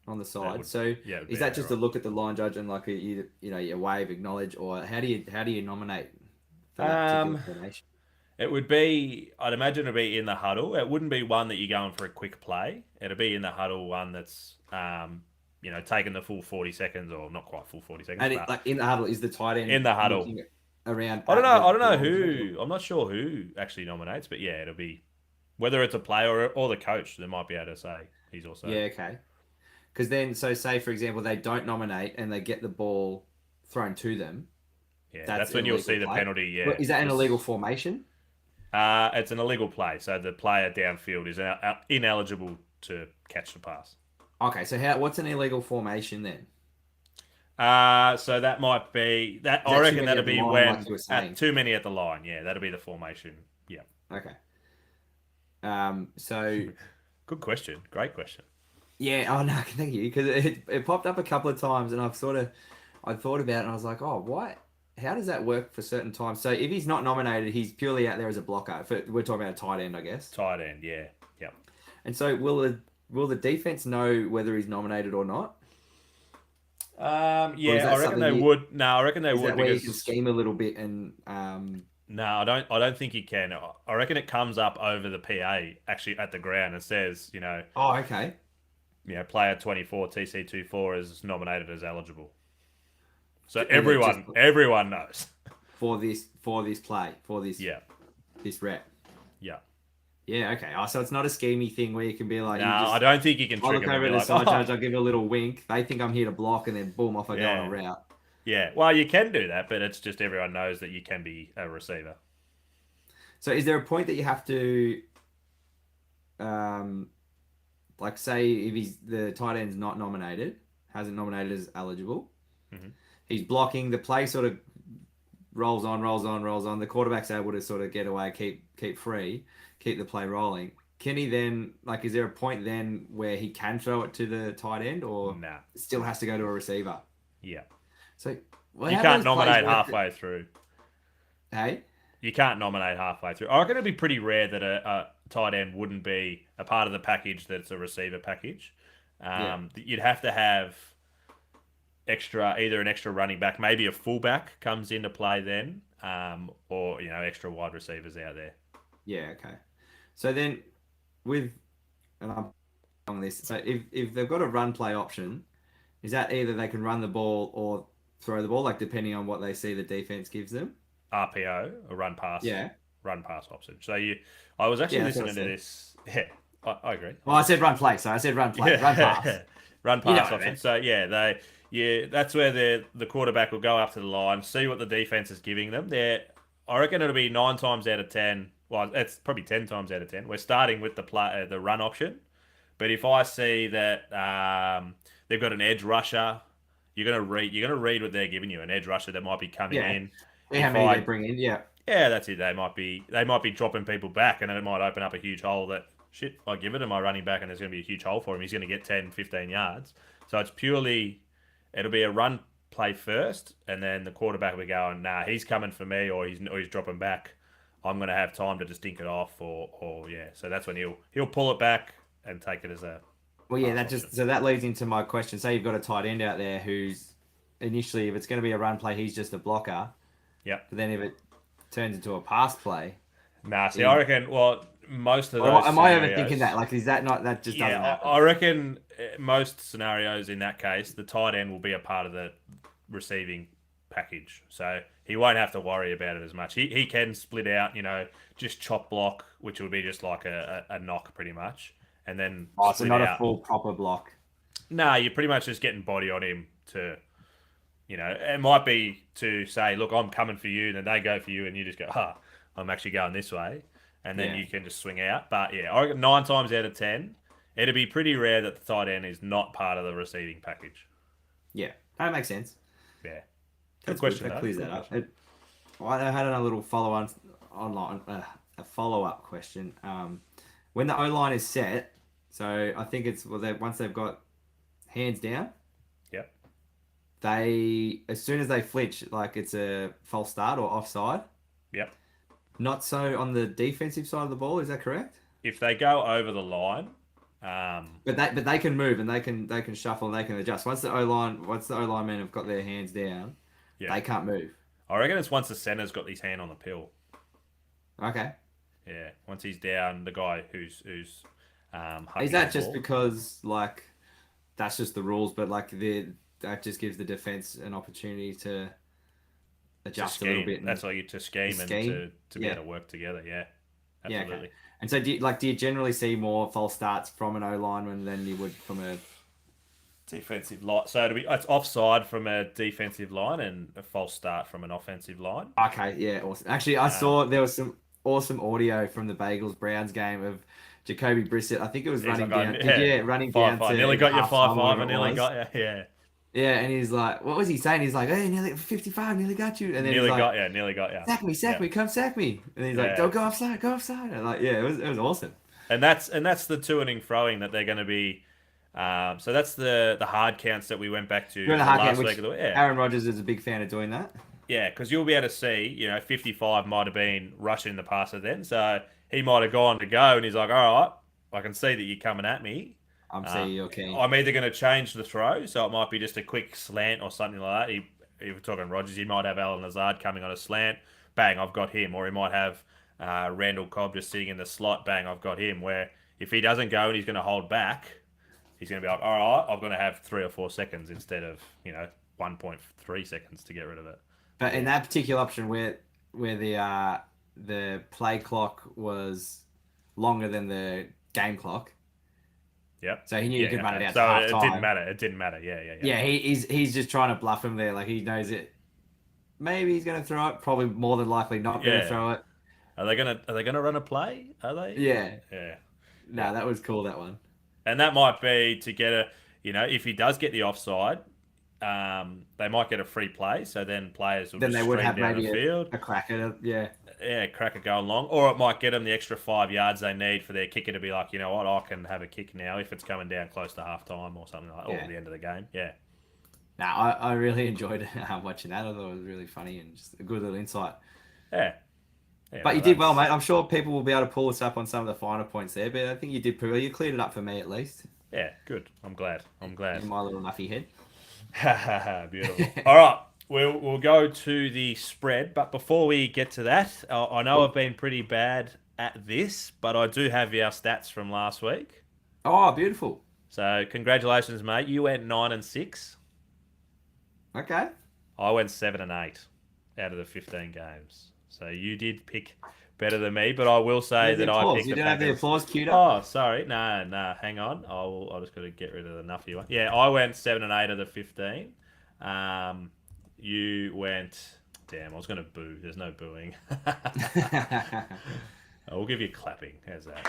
[SPEAKER 3] On the side. Is that just to look at the line judge and you wave, acknowledge, or how do you nominate for that particular formation?
[SPEAKER 2] It would be, I'd imagine it'd be in the huddle. It wouldn't be one that you're going for a quick play. It'd be in the huddle one that's taking the full 40 seconds, or not quite full 40 seconds.
[SPEAKER 3] And in the huddle, is the tight end
[SPEAKER 2] in the huddle
[SPEAKER 3] around?
[SPEAKER 2] I don't know who. I'm not sure who actually nominates, but yeah, it'll be whether it's a player or the coach. They might be able to say he's also.
[SPEAKER 3] Yeah, okay. Because then, so say for example, they don't nominate and they get the ball thrown to them.
[SPEAKER 2] Yeah, that's when you'll see the penalty. Yeah,
[SPEAKER 3] is that an illegal formation?
[SPEAKER 2] It's an illegal play. So the player downfield is ineligible to catch the pass.
[SPEAKER 3] Okay, so what's an illegal formation then?
[SPEAKER 2] So that might be that. I reckon that'll be when too many at the line. Yeah, that'll be the formation. Yeah.
[SPEAKER 3] Okay. So.
[SPEAKER 2] Good question. Great question.
[SPEAKER 3] Yeah. Oh no, thank you. Because it popped up a couple of times, and I thought about it, and I was like, oh, what? How does that work for certain times? So if he's not nominated, he's purely out there as a blocker. We're talking about a tight end, I guess.
[SPEAKER 2] Tight end, yeah. Yep.
[SPEAKER 3] And so will the defense know whether he's nominated or not?
[SPEAKER 2] Yeah, I reckon they would. No, I reckon they would.
[SPEAKER 3] Where you can scheme a little bit and.
[SPEAKER 2] No, I don't think you can. I reckon it comes up over the PA actually at the ground and says,
[SPEAKER 3] Oh, okay.
[SPEAKER 2] Player 24 TC24 is nominated as eligible. So everyone knows
[SPEAKER 3] for this play this rep.
[SPEAKER 2] Yeah.
[SPEAKER 3] Yeah. Okay. Oh, so it's not a schemey thing where you can be like,
[SPEAKER 2] no, I don't think you can.
[SPEAKER 3] I'll look over at the side judge. I'll give it a little wink. They think I'm here to block, and then boom, off I go on a route.
[SPEAKER 2] Yeah, well, you can do that, but it's just everyone knows that you can be a receiver.
[SPEAKER 3] So is there a point that you have to, like say if the tight end's not nominated, hasn't nominated as eligible, he's blocking, the play sort of rolls on. The quarterback's able to sort of get away, keep free, keep the play rolling. Can he then, like, is there a point then where he can throw it to the tight end, or
[SPEAKER 2] Nah.
[SPEAKER 3] it still has to go to a receiver?
[SPEAKER 2] Yeah.
[SPEAKER 3] So
[SPEAKER 2] You can't nominate halfway through.
[SPEAKER 3] Hey?
[SPEAKER 2] You can't nominate halfway through. I reckon it'd be pretty rare that a tight end wouldn't be a part of the package that's a receiver package. You'd have to have either an extra running back, maybe a fullback comes into play then, or extra wide receivers out there.
[SPEAKER 3] Yeah, okay. So then and I'm on this. So if they've got a run play option, is that either they can run the ball or throw the ball, like depending on what they see the defense gives them?
[SPEAKER 2] RPO, a run pass.
[SPEAKER 3] Yeah.
[SPEAKER 2] Run pass option. So I was actually listening to this. Yeah, I agree.
[SPEAKER 3] Well, I said run play, so I said run play, run pass.
[SPEAKER 2] Run pass option. So that's where the quarterback will go up to the line, see what the defense is giving them. I reckon it'll be 9 times out of 10. Well, it's probably 10 times out of 10. We're starting with the run option, but if I see that they've got an edge rusher, you're gonna read what they're giving you. An edge rusher that might be coming in.
[SPEAKER 3] How many they bring in? Yeah.
[SPEAKER 2] Yeah, that's it. They might be dropping people back, and then it might open up a huge hole that, shit, I give it to my running back, and there's going to be a huge hole for him. He's going to get 10, 15 yards. So it'll be a run play first, and then the quarterback will be going, nah, he's coming for me, or he's dropping back. I'm going to have time to just dink it off, or yeah. So that's when he'll pull it back and take it as a.
[SPEAKER 3] Well, yeah, that leads into my question. Say you've got a tight end out there who's initially, if it's going to be a run play, he's just a blocker.
[SPEAKER 2] Yep.
[SPEAKER 3] But then if it turns into a pass play.
[SPEAKER 2] Nah, see, I reckon, most of those
[SPEAKER 3] am I overthinking that? Like, is that not, that just doesn't happen?
[SPEAKER 2] I reckon most scenarios in that case, the tight end will be a part of the receiving package. So he won't have to worry about it as much. He can split out, just chop block, which would be just like a knock pretty much. And then
[SPEAKER 3] so not a full proper block.
[SPEAKER 2] No, you're pretty much just getting body on him to, it might be to say, look, I'm coming for you, and then they go for you, and you just go, I'm actually going this way, and then you can just swing out. But yeah, I reckon 9 times out of 10, it'd be pretty rare that the tight end is not part of the receiving package.
[SPEAKER 3] Yeah, that makes sense.
[SPEAKER 2] Yeah.
[SPEAKER 3] Good question. That clears that up. I had a little follow-on online, a follow-up question. When the O-line is set, so I think it's once they've got hands down.
[SPEAKER 2] Yep.
[SPEAKER 3] As soon as they flinch, like it's a false start or offside.
[SPEAKER 2] Yep.
[SPEAKER 3] Not so on the defensive side of the ball. Is that correct?
[SPEAKER 2] If they go over the line,
[SPEAKER 3] but they can move and they can shuffle and they can adjust. Once the O-line men have got their hands down, they can't move.
[SPEAKER 2] I reckon it's once the center's got his hand on the pill.
[SPEAKER 3] Okay.
[SPEAKER 2] Yeah. Once he's down, the guy who's
[SPEAKER 3] is that just because like that's just the rules, but like that just gives the defense an opportunity to adjust a little bit.
[SPEAKER 2] That's like to scheme and to be able to work together. Yeah, absolutely.
[SPEAKER 3] Yeah, okay. And so do you generally see more false starts from an O lineman than you would from a
[SPEAKER 2] defensive line? So it's offside from a defensive line and a false start from an offensive line.
[SPEAKER 3] Okay, yeah, awesome. Actually, I saw there was some awesome audio from the Bagels Browns game of Jacoby Brissett. I think it was running down. Running down to
[SPEAKER 2] nearly got you 5-5 and nearly got you. Yeah.
[SPEAKER 3] Yeah, and he's like, what was he saying? He's like, hey, nearly 55, nearly got you. And then
[SPEAKER 2] nearly
[SPEAKER 3] he's like,
[SPEAKER 2] nearly got you.
[SPEAKER 3] Sack me, come sack me. And he's like, don't go offside. And like, yeah, it was awesome.
[SPEAKER 2] And that's the two-inning throwing that they're going to be. So that's the hard counts that we went back to last week.
[SPEAKER 3] Aaron Rodgers is a big fan of doing that.
[SPEAKER 2] Yeah, because you'll be able to see, 55 might have been rushing the passer then. So he might have gone to go, and he's like, all right, I can see that you're coming at me.
[SPEAKER 3] I'm seeing you're keen.
[SPEAKER 2] I'm either going to change the throw, so it might be just a quick slant or something like that. If we're talking Rodgers, he might have Alan Lazard coming on a slant. Bang, I've got him. Or he might have Randall Cobb just sitting in the slot. Bang, I've got him. Where if he doesn't go and he's going to hold back, he's going to be like, all right, I'm going to have 3 or 4 seconds instead of 1.3 seconds to get rid of it.
[SPEAKER 3] But in that particular option where the play clock was longer than the game clock,
[SPEAKER 2] Yep.
[SPEAKER 3] So he knew he could run it out
[SPEAKER 2] So
[SPEAKER 3] to half
[SPEAKER 2] it
[SPEAKER 3] time.
[SPEAKER 2] didn't matter. It didn't matter. Yeah.
[SPEAKER 3] Yeah, he's just trying to bluff him there. Like he knows it. Maybe he's going to throw it. Probably more than likely not going to throw it.
[SPEAKER 2] Are they gonna run a play? Are they?
[SPEAKER 3] Yeah.
[SPEAKER 2] Yeah.
[SPEAKER 3] No, that was cool, that one.
[SPEAKER 2] And that might be to get if he does get the offside, they might get a free play. So then players will
[SPEAKER 3] Then
[SPEAKER 2] just
[SPEAKER 3] they would
[SPEAKER 2] stream
[SPEAKER 3] have
[SPEAKER 2] down
[SPEAKER 3] maybe
[SPEAKER 2] the field.
[SPEAKER 3] a crack at it. Yeah.
[SPEAKER 2] Yeah, cracker going long. Or it might get them the extra 5 yards they need for their kicker to be like, you know what, I can have a kick now if it's coming down close to half time or something like that, or the end of the game. Yeah.
[SPEAKER 3] No, I really enjoyed watching that. I thought it was really funny and just a good little insight.
[SPEAKER 2] Yeah.
[SPEAKER 3] But you did well, mate. I'm sure people will be able to pull us up on some of the finer points there, but I think you did pretty well. You cleared it up for me at least.
[SPEAKER 2] Yeah, good. I'm glad.
[SPEAKER 3] In my little Nuffy head.
[SPEAKER 2] Beautiful. All right. We'll go to the spread, but before we get to that, I know I've been pretty bad at this, but I do have our stats from last week.
[SPEAKER 3] Oh, beautiful.
[SPEAKER 2] So congratulations, mate. You went 9-6.
[SPEAKER 3] Okay.
[SPEAKER 2] I went 7-8 out of the 15 games. So you did pick better than me, but I will say that I picked
[SPEAKER 3] You
[SPEAKER 2] the
[SPEAKER 3] don't have the
[SPEAKER 2] Packers.
[SPEAKER 3] applause queued up?
[SPEAKER 2] Oh, sorry. No, hang on. I'll just got to get rid of the Nuffy one. Yeah, I went 7-8 of the 15. You went... Damn, I was going to boo. There's no booing. We'll give you clapping. How's that?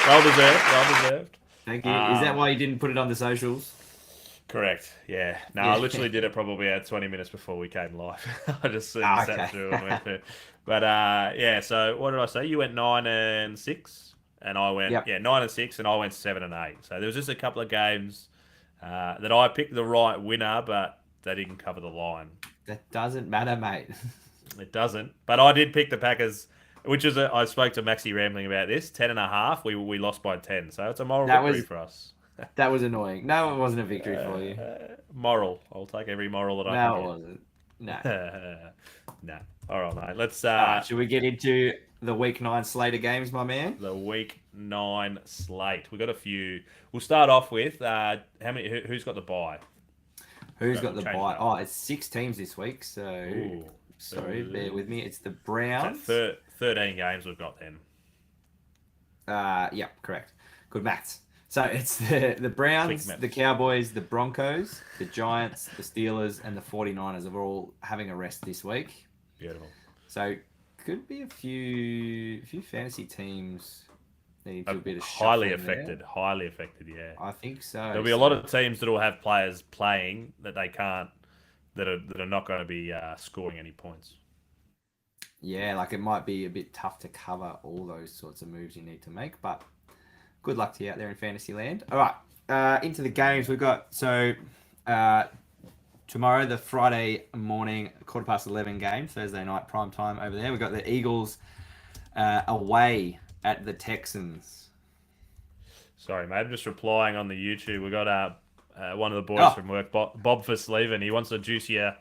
[SPEAKER 2] Well deserved.
[SPEAKER 3] Thank you. Is that why you didn't put it on the socials?
[SPEAKER 2] Correct. Yeah. No, I literally did it probably 20 minutes before we came live. I just sat through and went through. But yeah. So what did I say? You went 9-6, and I went 9-6, and I went 7-8. So there was just a couple of games that I picked the right winner, but they didn't cover the line.
[SPEAKER 3] That doesn't matter, mate.
[SPEAKER 2] It doesn't. But I did pick the Packers, which is I spoke to Maxi rambling about this. 10.5. We lost by 10, so it's a moral victory for us.
[SPEAKER 3] That was annoying. No, it wasn't a victory for you.
[SPEAKER 2] Moral. I'll take every moral that I can.
[SPEAKER 3] No, it wasn't. No.
[SPEAKER 2] No. All right, mate. Let's.
[SPEAKER 3] Should we get into the Week 9 slate of games, my man?
[SPEAKER 2] The Week 9 slate. We've got a few. We'll start off with how many? Who's got the bye?
[SPEAKER 3] Who's got the bye? Oh, it's 6 teams this week. So,
[SPEAKER 2] Ooh,
[SPEAKER 3] sorry, bear with me. It's the Browns.
[SPEAKER 2] 13 games we've got then.
[SPEAKER 3] Yeah, correct. Good maths. So it's the Browns, the Cowboys, the Broncos, the Giants, the Steelers, and the 49ers are all having a rest this week.
[SPEAKER 2] Beautiful.
[SPEAKER 3] So could be a few fantasy teams needing to do a bit of
[SPEAKER 2] highly
[SPEAKER 3] shuffling
[SPEAKER 2] affected, yeah.
[SPEAKER 3] I think so.
[SPEAKER 2] There'll be a lot of teams that will have players playing that they can't, that are not going to be scoring any points.
[SPEAKER 3] Yeah, like it might be a bit tough to cover all those sorts of moves you need to make, but good luck to you out there in fantasy land. All right, into the games we've got. So tomorrow, the Friday morning, 11:15 game, Thursday night prime time over there. We've got the Eagles away at the Texans.
[SPEAKER 2] Sorry, mate. I'm just replying on the YouTube. We got one of the boys from work, Bob for Sleven. He wants a juicier.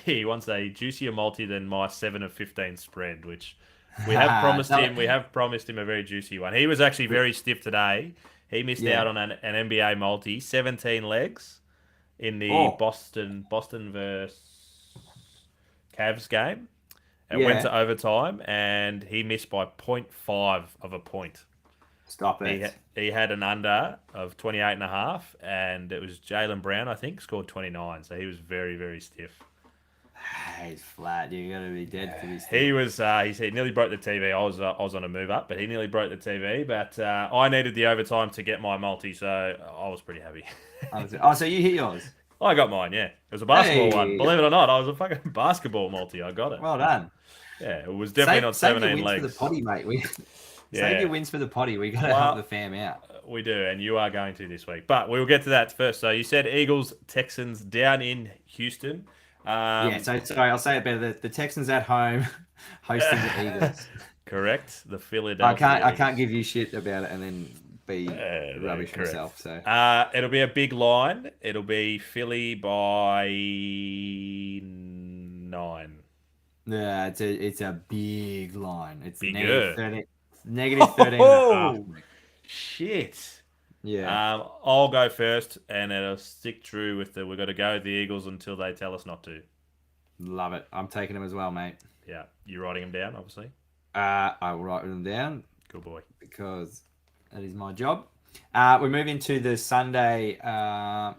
[SPEAKER 2] He wants a juicier multi than my 7 of 15 spread, which we have promised him. We have promised him a very juicy one. He was actually very stiff today. He missed out on an NBA multi, 17 legs in the Boston versus Cavs game. It went to overtime, and he missed by 0.5 of a point.
[SPEAKER 3] Stop it.
[SPEAKER 2] He had an under of 28.5, and it was Jaylen Brown, I think, scored 29. So he was very, very stiff.
[SPEAKER 3] He's flat. You're gonna be dead to this.
[SPEAKER 2] He was. He said nearly broke the TV. I was on a move up, but he nearly broke the TV. But I needed the overtime to get my multi, so I was pretty happy.
[SPEAKER 3] So you hit yours?
[SPEAKER 2] I got mine. Yeah, it was a basketball one. Believe it or not, I was a fucking basketball multi. I got it.
[SPEAKER 3] Well done.
[SPEAKER 2] Yeah, it was definitely not 17 legs.
[SPEAKER 3] Save your wins for the potty, mate. Save your wins for the potty. We gotta help the fam out.
[SPEAKER 2] We do, and you are going to this week. But we'll get to that first. So you said Eagles, Texans down in Houston.
[SPEAKER 3] So sorry, I'll say it better. The Texans at home hosting the Eagles.
[SPEAKER 2] Correct. The Philadelphia.
[SPEAKER 3] I can't give you shit about it and then be rubbish myself. So
[SPEAKER 2] it'll be a big line. It'll be Philly by 9.
[SPEAKER 3] Yeah, it's a big line. It's
[SPEAKER 2] bigger.
[SPEAKER 3] Negative 13 and a half.
[SPEAKER 2] Shit.
[SPEAKER 3] Yeah.
[SPEAKER 2] I'll go first, and it'll stick true with we've got to go with the Eagles until they tell us not to.
[SPEAKER 3] Love it. I'm taking them as well, mate.
[SPEAKER 2] Yeah. You writing them down, obviously?
[SPEAKER 3] I will write them down
[SPEAKER 2] Good boy.
[SPEAKER 3] because that is my job. We move into the Sunday. 5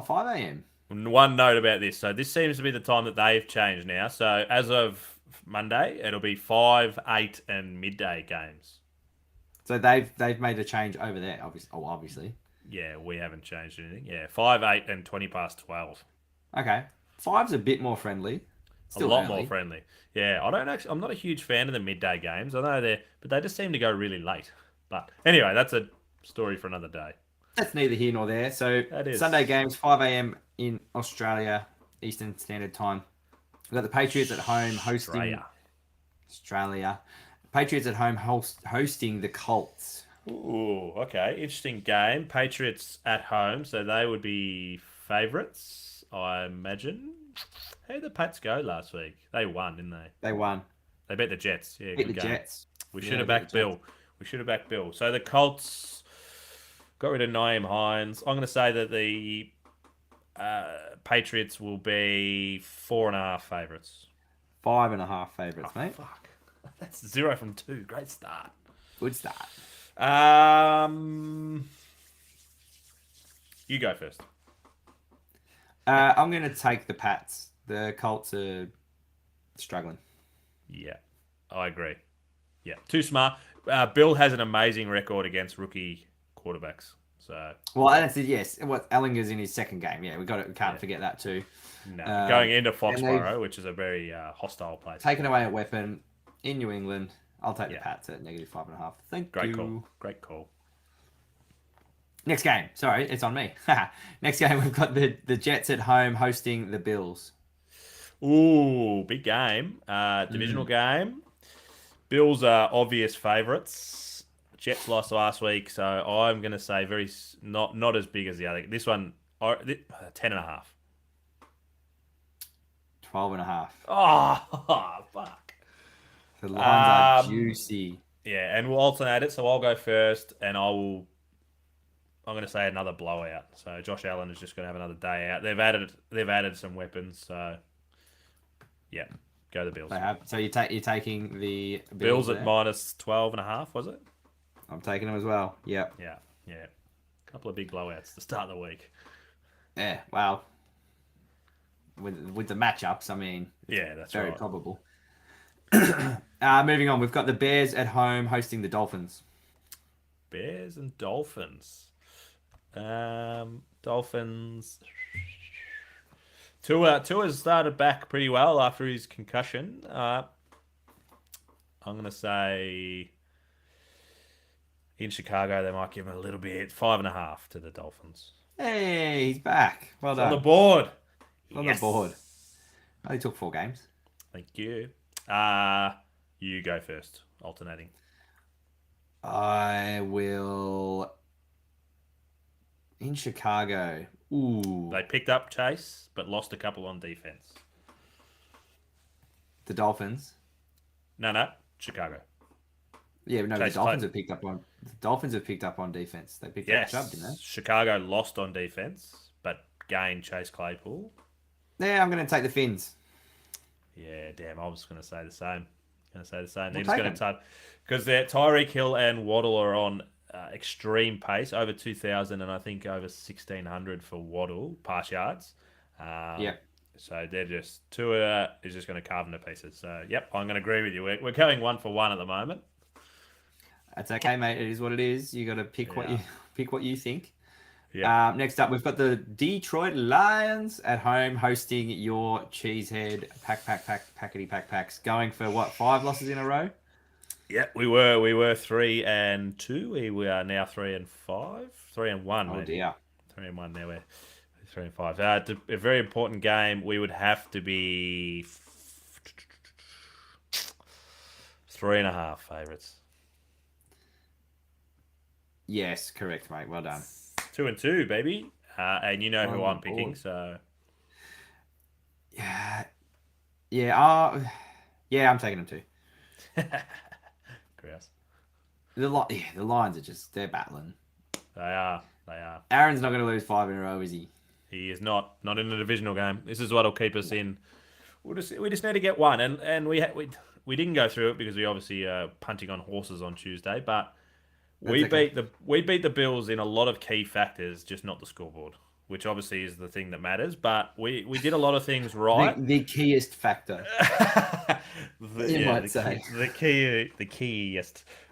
[SPEAKER 3] a.m.
[SPEAKER 2] One note about this. So this seems to be the time that they've changed now. So as of Monday, it'll be 5, 8, and midday games.
[SPEAKER 3] So they've made a change over there. Obviously.
[SPEAKER 2] Yeah, we haven't changed anything. Yeah, 5, 8, and 20 past 12.
[SPEAKER 3] Okay, 5's a bit more friendly. Still
[SPEAKER 2] a lot
[SPEAKER 3] early.
[SPEAKER 2] more friendly. Yeah, I'm not a huge fan of the midday games. I know but they just seem to go really late. But anyway, that's a story for another day.
[SPEAKER 3] That's neither here nor there. So
[SPEAKER 2] That is.
[SPEAKER 3] Sunday games, 5 a.m. in Australia, Eastern Standard Time. We've got the Patriots at home hosting Australia. Patriots at home hosting the Colts.
[SPEAKER 2] Ooh, okay. Interesting game. Patriots at home, so they would be favourites, I imagine. How did the Pats go last week? They won, didn't they?
[SPEAKER 3] They won.
[SPEAKER 2] They beat the Jets. Yeah,
[SPEAKER 3] Beat
[SPEAKER 2] good
[SPEAKER 3] the
[SPEAKER 2] game.
[SPEAKER 3] Jets.
[SPEAKER 2] We should have backed Bill. So the Colts got rid of Naeem Hines. I'm going to say that the Patriots will be 4.5 favourites.
[SPEAKER 3] 5.5 favourites, mate.
[SPEAKER 2] Fuck. That's 0 from 2. Great start.
[SPEAKER 3] Good start.
[SPEAKER 2] You go first.
[SPEAKER 3] I'm going to take the Pats. The Colts are struggling.
[SPEAKER 2] Yeah, I agree. Yeah, too smart. Bill has an amazing record against rookie quarterbacks. So
[SPEAKER 3] well, that's it. Yes, Ellinger's in his second game. Yeah, we can't forget that too.
[SPEAKER 2] No, going into Foxborough, which is a very hostile place.
[SPEAKER 3] Taken away a weapon in New England. I'll take the Pats at -5.5. Thank you.
[SPEAKER 2] Great call.
[SPEAKER 3] Next game. Sorry, it's on me. Next game, we've got the Jets at home hosting the Bills.
[SPEAKER 2] Ooh, big game. Divisional game. Bills are obvious favourites. Jets lost last week, so I'm going to say not as big as the other. This one, 10.5.
[SPEAKER 3] 12.5.
[SPEAKER 2] Oh, fuck.
[SPEAKER 3] The lines are juicy.
[SPEAKER 2] Yeah, and we'll alternate it. So I'll go first, and I'm going to say another blowout. So Josh Allen is just going to have another day out. They've added some weapons. So yeah, go the Bills.
[SPEAKER 3] They have. So you're taking the
[SPEAKER 2] Bills
[SPEAKER 3] there?
[SPEAKER 2] at -12.5. Was it?
[SPEAKER 3] I'm taking them as well. Yep.
[SPEAKER 2] Yeah. A couple of big blowouts to start the week.
[SPEAKER 3] Yeah. Well, with the matchups, I mean,
[SPEAKER 2] yeah, that's
[SPEAKER 3] very
[SPEAKER 2] right.
[SPEAKER 3] probable. Moving on, we've got the Bears at home hosting the Dolphins.
[SPEAKER 2] Bears and Dolphins. Dolphins. Tua's started back pretty well after his concussion. I'm going to say in Chicago they might give him a little bit. 5.5 to the Dolphins.
[SPEAKER 3] Hey, he's back. Well done.
[SPEAKER 2] On the board.
[SPEAKER 3] On the board. Only took 4 games.
[SPEAKER 2] Thank you. You go first, alternating.
[SPEAKER 3] I will. In Chicago. Ooh.
[SPEAKER 2] They picked up Chase, but lost a couple on defense.
[SPEAKER 3] The Dolphins.
[SPEAKER 2] No, Chicago.
[SPEAKER 3] Yeah, no,
[SPEAKER 2] Chase
[SPEAKER 3] the Dolphins have picked up on defense. They picked up Chubb, didn't they?
[SPEAKER 2] Chicago lost on defense, but gained Chase Claypool.
[SPEAKER 3] Yeah, I'm going to take the Finns.
[SPEAKER 2] Yeah, damn, I was going to say the same. They're just
[SPEAKER 3] We'll
[SPEAKER 2] going to because Tyreek Hill and Waddle are on extreme pace, over 2,000 and I think over 1,600 for Waddle pass yards.
[SPEAKER 3] Yeah.
[SPEAKER 2] So they're just Tua is just going to carve them to pieces. So yep, I'm going to agree with you. We're going 1 for 1 at the moment.
[SPEAKER 3] That's okay, mate. It is what it is. You got to pick what you think.
[SPEAKER 2] Yeah.
[SPEAKER 3] Next up, we've got the Detroit Lions at home hosting your Cheesehead Packs. Going for what, 5 losses in a row?
[SPEAKER 2] Yeah, we were 3-2. We are now 3-5, 3-1.
[SPEAKER 3] Oh
[SPEAKER 2] maybe.
[SPEAKER 3] dear.
[SPEAKER 2] 3-1 now. We're 3-5. A very important game. We would have to be 3.5 favourites.
[SPEAKER 3] Yes, correct, mate. Well done.
[SPEAKER 2] 2-2, baby. And you know who I'm
[SPEAKER 3] board.
[SPEAKER 2] picking, so
[SPEAKER 3] Yeah. I'm taking them too.
[SPEAKER 2] grouse.
[SPEAKER 3] The Lions are they're battling.
[SPEAKER 2] They are.
[SPEAKER 3] Aaron's not going to lose 5 in a row, is he?
[SPEAKER 2] He is not in a divisional game. This is what'll keep us in. We just need to get one, and we didn't go through it because we obviously punting on horses on Tuesday, but we
[SPEAKER 3] That's okay.
[SPEAKER 2] beat the Bills in a lot of key factors, just not the scoreboard, which obviously is the thing that matters. But we did a lot of things right.
[SPEAKER 3] The keyest factor. You might say.
[SPEAKER 2] The keyest.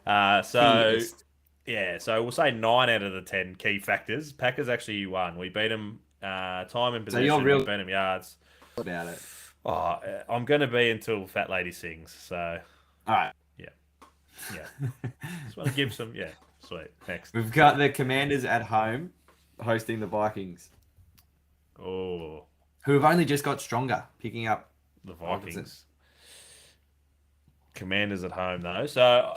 [SPEAKER 3] Keyest.
[SPEAKER 2] Yeah, so we'll say 9 out of the 10 key factors. Packers actually won. We beat them time and
[SPEAKER 3] So
[SPEAKER 2] possession.
[SPEAKER 3] you're real
[SPEAKER 2] We beat them yards.
[SPEAKER 3] about it.
[SPEAKER 2] Oh, I'm going to be until Fat Lady sings. So,
[SPEAKER 3] All right.
[SPEAKER 2] yeah. Just want to give some, sweet. Next.
[SPEAKER 3] We've got the Commanders at home hosting the Vikings,
[SPEAKER 2] Oh,
[SPEAKER 3] who have only just got stronger, picking up
[SPEAKER 2] the Vikings. Commanders at home, though. So,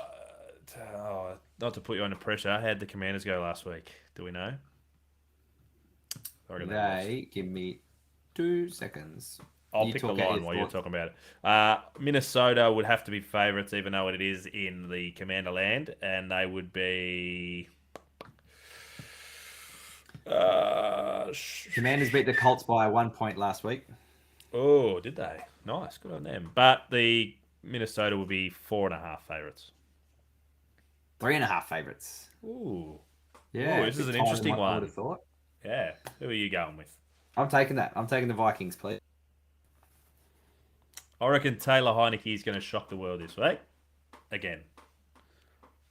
[SPEAKER 2] not to put you under pressure, how did the Commanders go last week? Do we know? I reckon
[SPEAKER 3] They give me 2 seconds.
[SPEAKER 2] I'll
[SPEAKER 3] You
[SPEAKER 2] pick the
[SPEAKER 3] talk out
[SPEAKER 2] line
[SPEAKER 3] your
[SPEAKER 2] while you're
[SPEAKER 3] thought.
[SPEAKER 2] talking about it. Minnesota would have to be favourites, even though it is in the Commander land, and they would be.
[SPEAKER 3] Commanders beat the Colts by 1 point last week.
[SPEAKER 2] Oh, did they? Nice, good on them. But the Minnesota would be 4.5 favourites.
[SPEAKER 3] 3.5 favorites.
[SPEAKER 2] Ooh,
[SPEAKER 3] Yeah,
[SPEAKER 2] Ooh, this
[SPEAKER 3] a
[SPEAKER 2] is
[SPEAKER 3] bit
[SPEAKER 2] an
[SPEAKER 3] tighter
[SPEAKER 2] interesting
[SPEAKER 3] than what I
[SPEAKER 2] one.
[SPEAKER 3] would have thought.
[SPEAKER 2] yeah. Who are you going with?
[SPEAKER 3] I'm taking that. I'm taking the Vikings, please.
[SPEAKER 2] I reckon Taylor Heineke is going to shock the world this week. Again,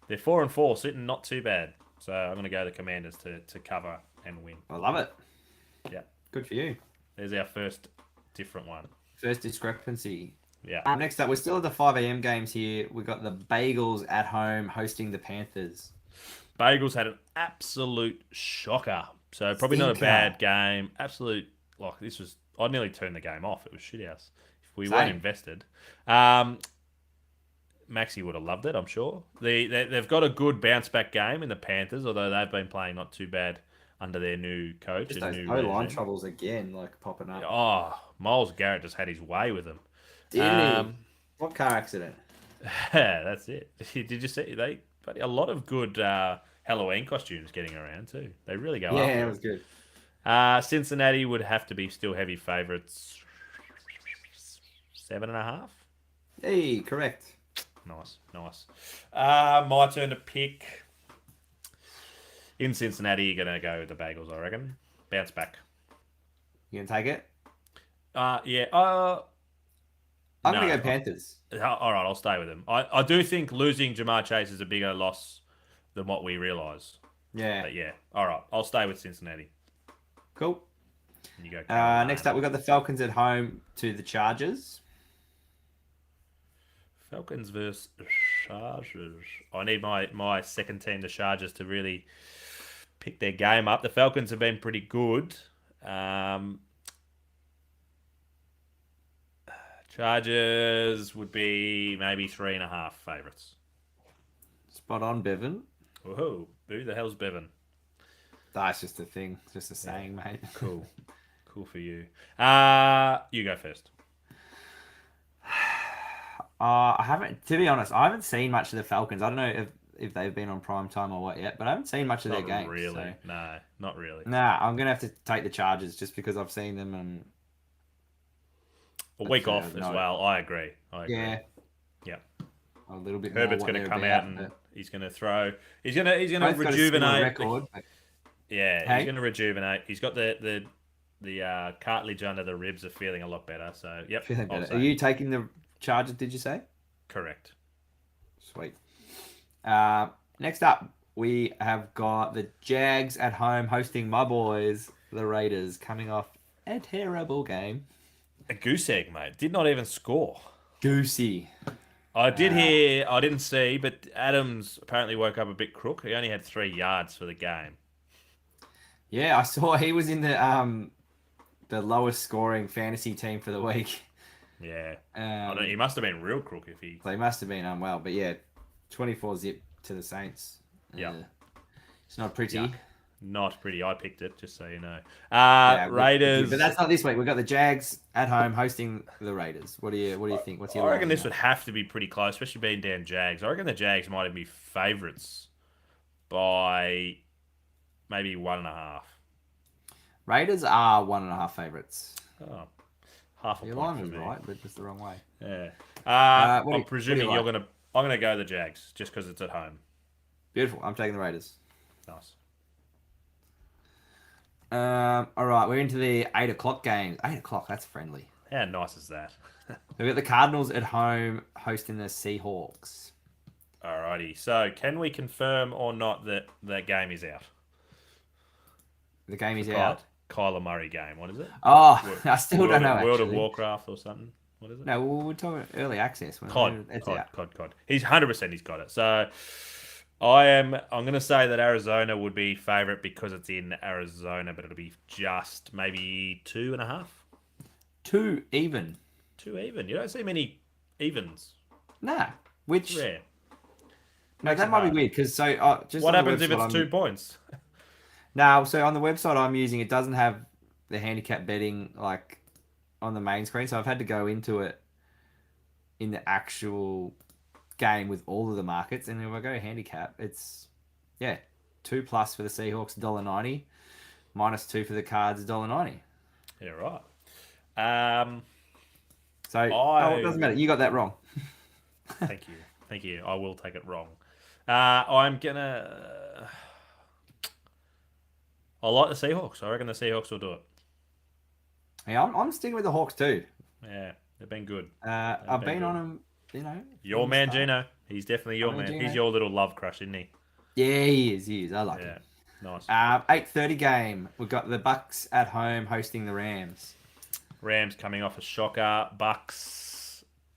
[SPEAKER 2] they're 4-4, sitting not too bad. So I'm going to go the Commanders to cover and win.
[SPEAKER 3] I love it.
[SPEAKER 2] Yeah,
[SPEAKER 3] Good for you.
[SPEAKER 2] there's our first different one.
[SPEAKER 3] First discrepancy.
[SPEAKER 2] Yeah.
[SPEAKER 3] Next up, we're still at the 5 a.m. games here. We've got the Bagels at home hosting the Panthers.
[SPEAKER 2] Bagels had an absolute shocker. So probably not a
[SPEAKER 3] Stinker.
[SPEAKER 2] bad game. Absolute, like this was, I nearly turned the game off. It was shithouse. If we
[SPEAKER 3] Same.
[SPEAKER 2] weren't invested. Maxie would have loved it, I'm sure. They've got a good bounce back game in the Panthers, although they've been playing not too bad under their new coach.
[SPEAKER 3] Just
[SPEAKER 2] and
[SPEAKER 3] those
[SPEAKER 2] new
[SPEAKER 3] O-line
[SPEAKER 2] regime.
[SPEAKER 3] troubles again, like popping up.
[SPEAKER 2] Oh, Miles Garrett just had his way with them.
[SPEAKER 3] Didn't he? What car accident?
[SPEAKER 2] Yeah, that's it. Did you see a lot of good Halloween costumes getting around too. They really go
[SPEAKER 3] Yeah,
[SPEAKER 2] after
[SPEAKER 3] it
[SPEAKER 2] it.
[SPEAKER 3] was good.
[SPEAKER 2] Cincinnati would have to be still heavy favourites. 7.5.
[SPEAKER 3] Hey, correct.
[SPEAKER 2] Nice. My turn to pick. In Cincinnati, you're gonna go with the Bagels, I reckon. Bounce back.
[SPEAKER 3] You gonna take it?
[SPEAKER 2] Yeah.
[SPEAKER 3] I'm
[SPEAKER 2] No.
[SPEAKER 3] gonna go Panthers.
[SPEAKER 2] All right, I'll stay with them. I do think losing Jamar Chase is a bigger loss than what we realise.
[SPEAKER 3] Yeah.
[SPEAKER 2] But yeah, all right, I'll stay with Cincinnati.
[SPEAKER 3] Cool.
[SPEAKER 2] You go.
[SPEAKER 3] Next up, we've got the Falcons at home to the Chargers.
[SPEAKER 2] Falcons versus Chargers. I need my second team, the Chargers, to really pick their game up. The Falcons have been pretty good. Chargers would be maybe 3.5 favourites.
[SPEAKER 3] Spot on, Bevan.
[SPEAKER 2] Woohoo! Who the hell's Bevan?
[SPEAKER 3] That's just a thing. It's just a saying, mate.
[SPEAKER 2] Cool. Cool for you. You go first.
[SPEAKER 3] I haven't, to be honest, I haven't seen much of the Falcons. I don't know if they've been on prime time or what yet, but I haven't seen much of their
[SPEAKER 2] Not
[SPEAKER 3] games.
[SPEAKER 2] really.
[SPEAKER 3] So.
[SPEAKER 2] No, not really.
[SPEAKER 3] Nah, I'm gonna have to take the Chargers just because I've seen them and
[SPEAKER 2] A week
[SPEAKER 3] fair,
[SPEAKER 2] off as
[SPEAKER 3] no.
[SPEAKER 2] I agree.
[SPEAKER 3] yeah,
[SPEAKER 2] Yeah.
[SPEAKER 3] a little bit.
[SPEAKER 2] Herbert's
[SPEAKER 3] going
[SPEAKER 2] going
[SPEAKER 3] to
[SPEAKER 2] to come out and he's going to throw. He's going to rejuvenate.
[SPEAKER 3] Record, but
[SPEAKER 2] Yeah,
[SPEAKER 3] Hey?
[SPEAKER 2] he's going to rejuvenate. He's got the cartilage under the ribs are feeling a lot better. So yep.
[SPEAKER 3] feeling
[SPEAKER 2] I'll
[SPEAKER 3] better.
[SPEAKER 2] say
[SPEAKER 3] Are you taking the Chargers? Did you say?
[SPEAKER 2] correct?
[SPEAKER 3] Sweet. Next up, we have got the Jags at home hosting my boys, the Raiders, coming off a terrible game.
[SPEAKER 2] A goose egg, mate. Did not even score.
[SPEAKER 3] Goosey.
[SPEAKER 2] I did hear. I didn't see, but Adams apparently woke up a bit crook. He only had 3 yards for the game.
[SPEAKER 3] Yeah, I saw he was in the lowest scoring fantasy team for the week.
[SPEAKER 2] Yeah. I don't, he must have been real crook if he.
[SPEAKER 3] They must have been unwell, but yeah, 24 zip to the Saints.
[SPEAKER 2] Yeah.
[SPEAKER 3] It's not pretty.
[SPEAKER 2] Yuck. Not pretty. I picked it, just so you know.
[SPEAKER 3] Yeah,
[SPEAKER 2] Raiders.
[SPEAKER 3] but that's not this week. We've got the Jags at home hosting the Raiders. What do you think? What's your
[SPEAKER 2] I reckon
[SPEAKER 3] line
[SPEAKER 2] this
[SPEAKER 3] on
[SPEAKER 2] would have to be pretty close, especially being down Jags. I reckon the Jags might even be favourites by maybe 1.5.
[SPEAKER 3] that? Raiders are 1.5 favorites.
[SPEAKER 2] Oh, half a
[SPEAKER 3] Your
[SPEAKER 2] point
[SPEAKER 3] line
[SPEAKER 2] for
[SPEAKER 3] was
[SPEAKER 2] me.
[SPEAKER 3] right, but just the wrong way.
[SPEAKER 2] Yeah.
[SPEAKER 3] What do
[SPEAKER 2] I'm
[SPEAKER 3] you
[SPEAKER 2] presuming
[SPEAKER 3] like?
[SPEAKER 2] I'm gonna go the Jags just because it's at home.
[SPEAKER 3] Beautiful. I'm taking the Raiders.
[SPEAKER 2] Nice.
[SPEAKER 3] All right, we're into the 8 o'clock games. 8 o'clock, that's friendly.
[SPEAKER 2] How nice is that?
[SPEAKER 3] We've got the Cardinals at home hosting the Seahawks.
[SPEAKER 2] Alrighty. So, can we confirm or not that that game is out?
[SPEAKER 3] The game is out.
[SPEAKER 2] Kyler Murray game. What is it?
[SPEAKER 3] Oh, I still don't know.
[SPEAKER 2] World of
[SPEAKER 3] actually.
[SPEAKER 2] Warcraft or something. What is it?
[SPEAKER 3] No, we're talking early access.
[SPEAKER 2] COD.
[SPEAKER 3] It's out.
[SPEAKER 2] COD. He's 100%. He's got it. So, I'm going to say that Arizona would be favorite because it's in Arizona, but it'll be just maybe 2.5.
[SPEAKER 3] 2 even.
[SPEAKER 2] 2 even. You don't see many evens.
[SPEAKER 3] Nah. Which
[SPEAKER 2] Rare.
[SPEAKER 3] no,
[SPEAKER 2] Makes
[SPEAKER 3] that
[SPEAKER 2] it
[SPEAKER 3] might be
[SPEAKER 2] hard.
[SPEAKER 3] weird because just
[SPEAKER 2] What
[SPEAKER 3] on the
[SPEAKER 2] happens if
[SPEAKER 3] website
[SPEAKER 2] it's
[SPEAKER 3] I'm-
[SPEAKER 2] 2 points?
[SPEAKER 3] No, so on the website I'm using, it doesn't have the handicap betting like on the main screen, so I've had to go into it in the actual game with all of the markets, and if I go handicap, it's 2+ for the Seahawks, $1.90, -2 for the Cards, $1.90.
[SPEAKER 2] Yeah, right.
[SPEAKER 3] So it doesn't matter. You got that wrong.
[SPEAKER 2] Thank you. I will take it wrong. I'm gonna. I like the Seahawks. I reckon the Seahawks will do it.
[SPEAKER 3] Yeah, I'm sticking with the Hawks too.
[SPEAKER 2] Yeah, they've been good.
[SPEAKER 3] I've been
[SPEAKER 2] good.
[SPEAKER 3] on them, you know.
[SPEAKER 2] Your
[SPEAKER 3] from the
[SPEAKER 2] man,
[SPEAKER 3] start.
[SPEAKER 2] Gino. He's definitely your
[SPEAKER 3] I'm a
[SPEAKER 2] man.
[SPEAKER 3] Gino.
[SPEAKER 2] He's your little love crush, isn't he?
[SPEAKER 3] Yeah, he is. I like
[SPEAKER 2] Yeah,
[SPEAKER 3] him.
[SPEAKER 2] nice.
[SPEAKER 3] 8:30 game. We've got the Bucks at home hosting the Rams.
[SPEAKER 2] Rams coming off a shocker. Bucks.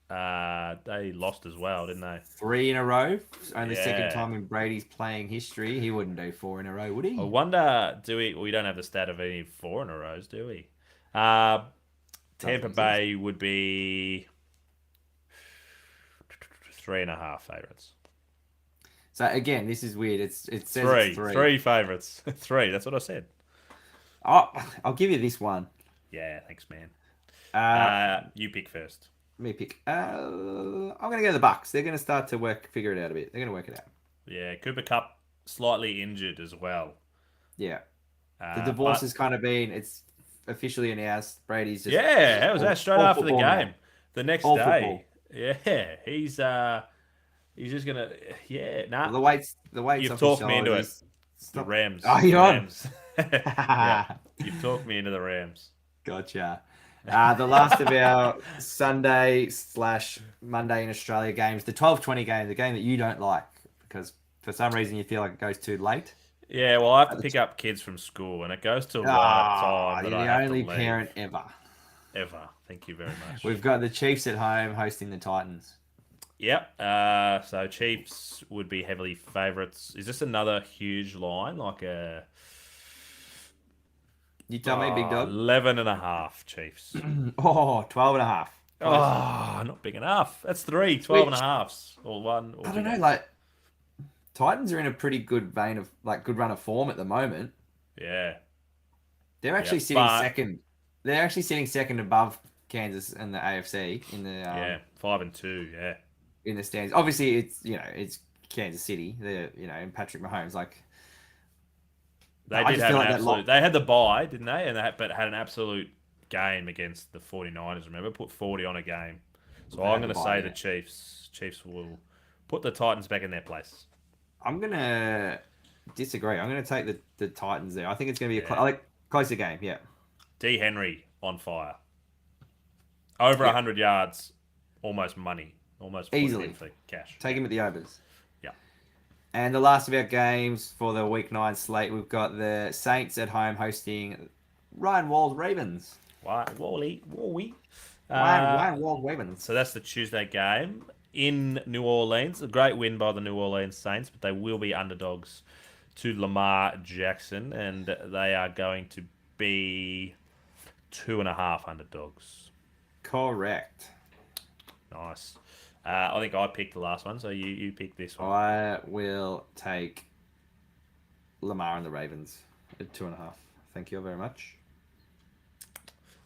[SPEAKER 2] They lost as well, didn't they?
[SPEAKER 3] 3 in a row. Only
[SPEAKER 2] Yeah.
[SPEAKER 3] second time in Brady's playing history. He wouldn't do 4 in a row, would he?
[SPEAKER 2] I wonder. We don't have the stat of any 4 in a rows, do we? Tampa
[SPEAKER 3] exist.
[SPEAKER 2] Bay would be 3.5 favorites.
[SPEAKER 3] So again, this is weird. It says it's 3.
[SPEAKER 2] 3 favorites. 3. That's what I said.
[SPEAKER 3] I'll give you this one.
[SPEAKER 2] Yeah, thanks, man. You pick first.
[SPEAKER 3] Let me pick. I'm gonna go to the Bucks. They're gonna start to figure it out a bit. They're gonna work it out.
[SPEAKER 2] Yeah, Cooper Cup slightly injured as well.
[SPEAKER 3] Yeah. The divorce
[SPEAKER 2] but-
[SPEAKER 3] has kind of been. It's officially announced. Brady's just.
[SPEAKER 2] Yeah, how was that? Straight
[SPEAKER 3] all
[SPEAKER 2] after the
[SPEAKER 3] football
[SPEAKER 2] game.
[SPEAKER 3] now.
[SPEAKER 2] The next
[SPEAKER 3] All
[SPEAKER 2] day. Yeah, he's just gonna. Yeah, nah.
[SPEAKER 3] The weights.
[SPEAKER 2] You've
[SPEAKER 3] off his
[SPEAKER 2] talked me into it.
[SPEAKER 3] shoulders.
[SPEAKER 2] The Rams.
[SPEAKER 3] Oh,
[SPEAKER 2] The
[SPEAKER 3] you're on.
[SPEAKER 2] Rams. Yeah, you've talked me into the Rams.
[SPEAKER 3] Gotcha. The last of our Sunday/Monday in Australia games, the 12:20 game, the game that you don't like because for some reason you feel like it goes too late.
[SPEAKER 2] Yeah, well, I have to pick up kids from school, and it goes to right time.
[SPEAKER 3] You're
[SPEAKER 2] That I
[SPEAKER 3] the
[SPEAKER 2] have
[SPEAKER 3] only
[SPEAKER 2] to leave.
[SPEAKER 3] parent ever.
[SPEAKER 2] Ever. Thank you very much.
[SPEAKER 3] We've got the Chiefs at home hosting the Titans.
[SPEAKER 2] Yep. So Chiefs would be heavily favourites. Is this another huge line? Like a
[SPEAKER 3] You tell me, big dog.
[SPEAKER 2] 11.5 Chiefs.
[SPEAKER 3] 12.5.
[SPEAKER 2] Oh, not big enough. That's 3 12.5s or one.
[SPEAKER 3] I don't know, like Titans are in a pretty good vein of good run of form at the moment.
[SPEAKER 2] Yeah.
[SPEAKER 3] They're actually
[SPEAKER 2] Yeah,
[SPEAKER 3] sitting
[SPEAKER 2] but-
[SPEAKER 3] second. They're actually sitting second above Kansas and the AFC in the
[SPEAKER 2] Yeah. 5 and 2. Yeah.
[SPEAKER 3] in the stands. Obviously, it's Kansas City. They're and Patrick Mahomes.
[SPEAKER 2] They
[SPEAKER 3] I
[SPEAKER 2] did
[SPEAKER 3] just
[SPEAKER 2] have
[SPEAKER 3] feel
[SPEAKER 2] an
[SPEAKER 3] like that
[SPEAKER 2] absolute. They had the bye, didn't they? And but had an absolute game against the 49ers. Remember, put 40 on a game. So
[SPEAKER 3] They
[SPEAKER 2] I'm
[SPEAKER 3] had
[SPEAKER 2] going
[SPEAKER 3] the
[SPEAKER 2] to
[SPEAKER 3] bye,
[SPEAKER 2] say the
[SPEAKER 3] yeah.
[SPEAKER 2] Chiefs. Chiefs will put the Titans back in their place.
[SPEAKER 3] I'm gonna disagree. I'm gonna take the Titans there. I think it's gonna be a
[SPEAKER 2] Yeah.
[SPEAKER 3] closer game. Yeah.
[SPEAKER 2] D. Henry on fire. Over 100 yards, almost money, almost 40
[SPEAKER 3] Easily.
[SPEAKER 2] for cash.
[SPEAKER 3] Take him at the overs.
[SPEAKER 2] Yeah.
[SPEAKER 3] And the last of our games for the Week 9 slate, we've got the Saints at home hosting Ryan Wall's Ravens.
[SPEAKER 2] Wally.
[SPEAKER 3] Ryan Wall's Ravens.
[SPEAKER 2] So that's the Tuesday game in New Orleans. A great win by the New Orleans Saints, but they will be underdogs to Lamar Jackson, and they are going to be 2.5 underdogs.
[SPEAKER 3] Correct.
[SPEAKER 2] Nice. I think I picked the last one, so you picked this one.
[SPEAKER 3] I will take Lamar and the Ravens at 2.5. Thank you very much.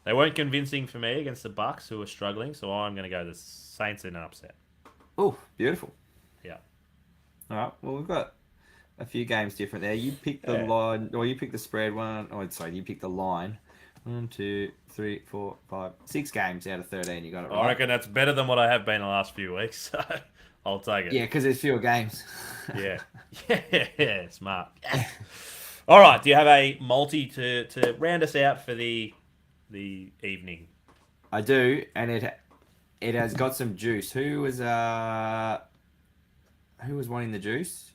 [SPEAKER 2] They weren't convincing for me against the Bucks, who are struggling, so I'm going to go the Saints in an upset.
[SPEAKER 3] Oh, beautiful.
[SPEAKER 2] Yeah.
[SPEAKER 3] All right. Well, we've got a few games different there. You picked the
[SPEAKER 2] Yeah.
[SPEAKER 3] line, or you picked the spread one. Oh, sorry, you picked the line. 1, 2, 3, 4, 5, 6 games out of 13. You got it right.
[SPEAKER 2] I reckon that's better than what I have been the last few weeks. So I'll take it.
[SPEAKER 3] Yeah, because there's fewer games.
[SPEAKER 2] Yeah. Yeah. Smart. Yeah. All right. Do you have a multi to round us out for the evening?
[SPEAKER 3] I do, and it has got some juice. Who was wanting the juice?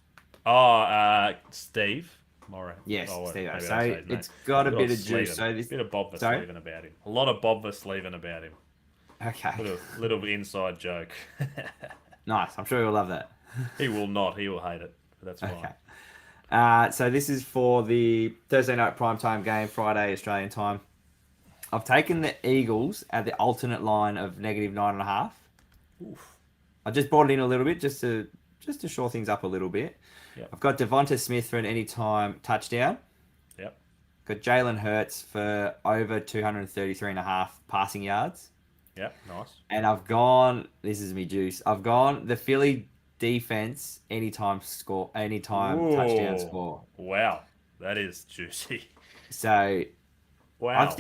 [SPEAKER 2] Oh, Steve Morrow.
[SPEAKER 3] Yes,
[SPEAKER 2] oh,
[SPEAKER 3] Steve.
[SPEAKER 2] maybe
[SPEAKER 3] So
[SPEAKER 2] that's his name.
[SPEAKER 3] it's got a
[SPEAKER 2] Bit
[SPEAKER 3] bit
[SPEAKER 2] of
[SPEAKER 3] of juice.
[SPEAKER 2] sleeving.
[SPEAKER 3] So this
[SPEAKER 2] Bit of Bob
[SPEAKER 3] Sorry?
[SPEAKER 2] Sleeving about him. A lot of Bob Sleeving about him.
[SPEAKER 3] Okay.
[SPEAKER 2] Little inside joke.
[SPEAKER 3] Nice. I'm sure you'll love that.
[SPEAKER 2] He will not. He will hate it. But that's fine.
[SPEAKER 3] Okay. So this is for the Thursday night primetime game, Friday Australian time. I've taken the Eagles at the alternate line of -9.5.
[SPEAKER 2] Oof.
[SPEAKER 3] I just brought it in a little bit just to shore things up a little bit.
[SPEAKER 2] Yep.
[SPEAKER 3] I've got Devonta Smith for an anytime touchdown.
[SPEAKER 2] Yep.
[SPEAKER 3] Got Jalen Hurts for over 233.5 passing yards.
[SPEAKER 2] Yep. Nice.
[SPEAKER 3] And I've gone, this is me juice. I've gone the Philly defense anytime touchdown score.
[SPEAKER 2] Wow. That is juicy.
[SPEAKER 3] So
[SPEAKER 2] Wow.
[SPEAKER 3] I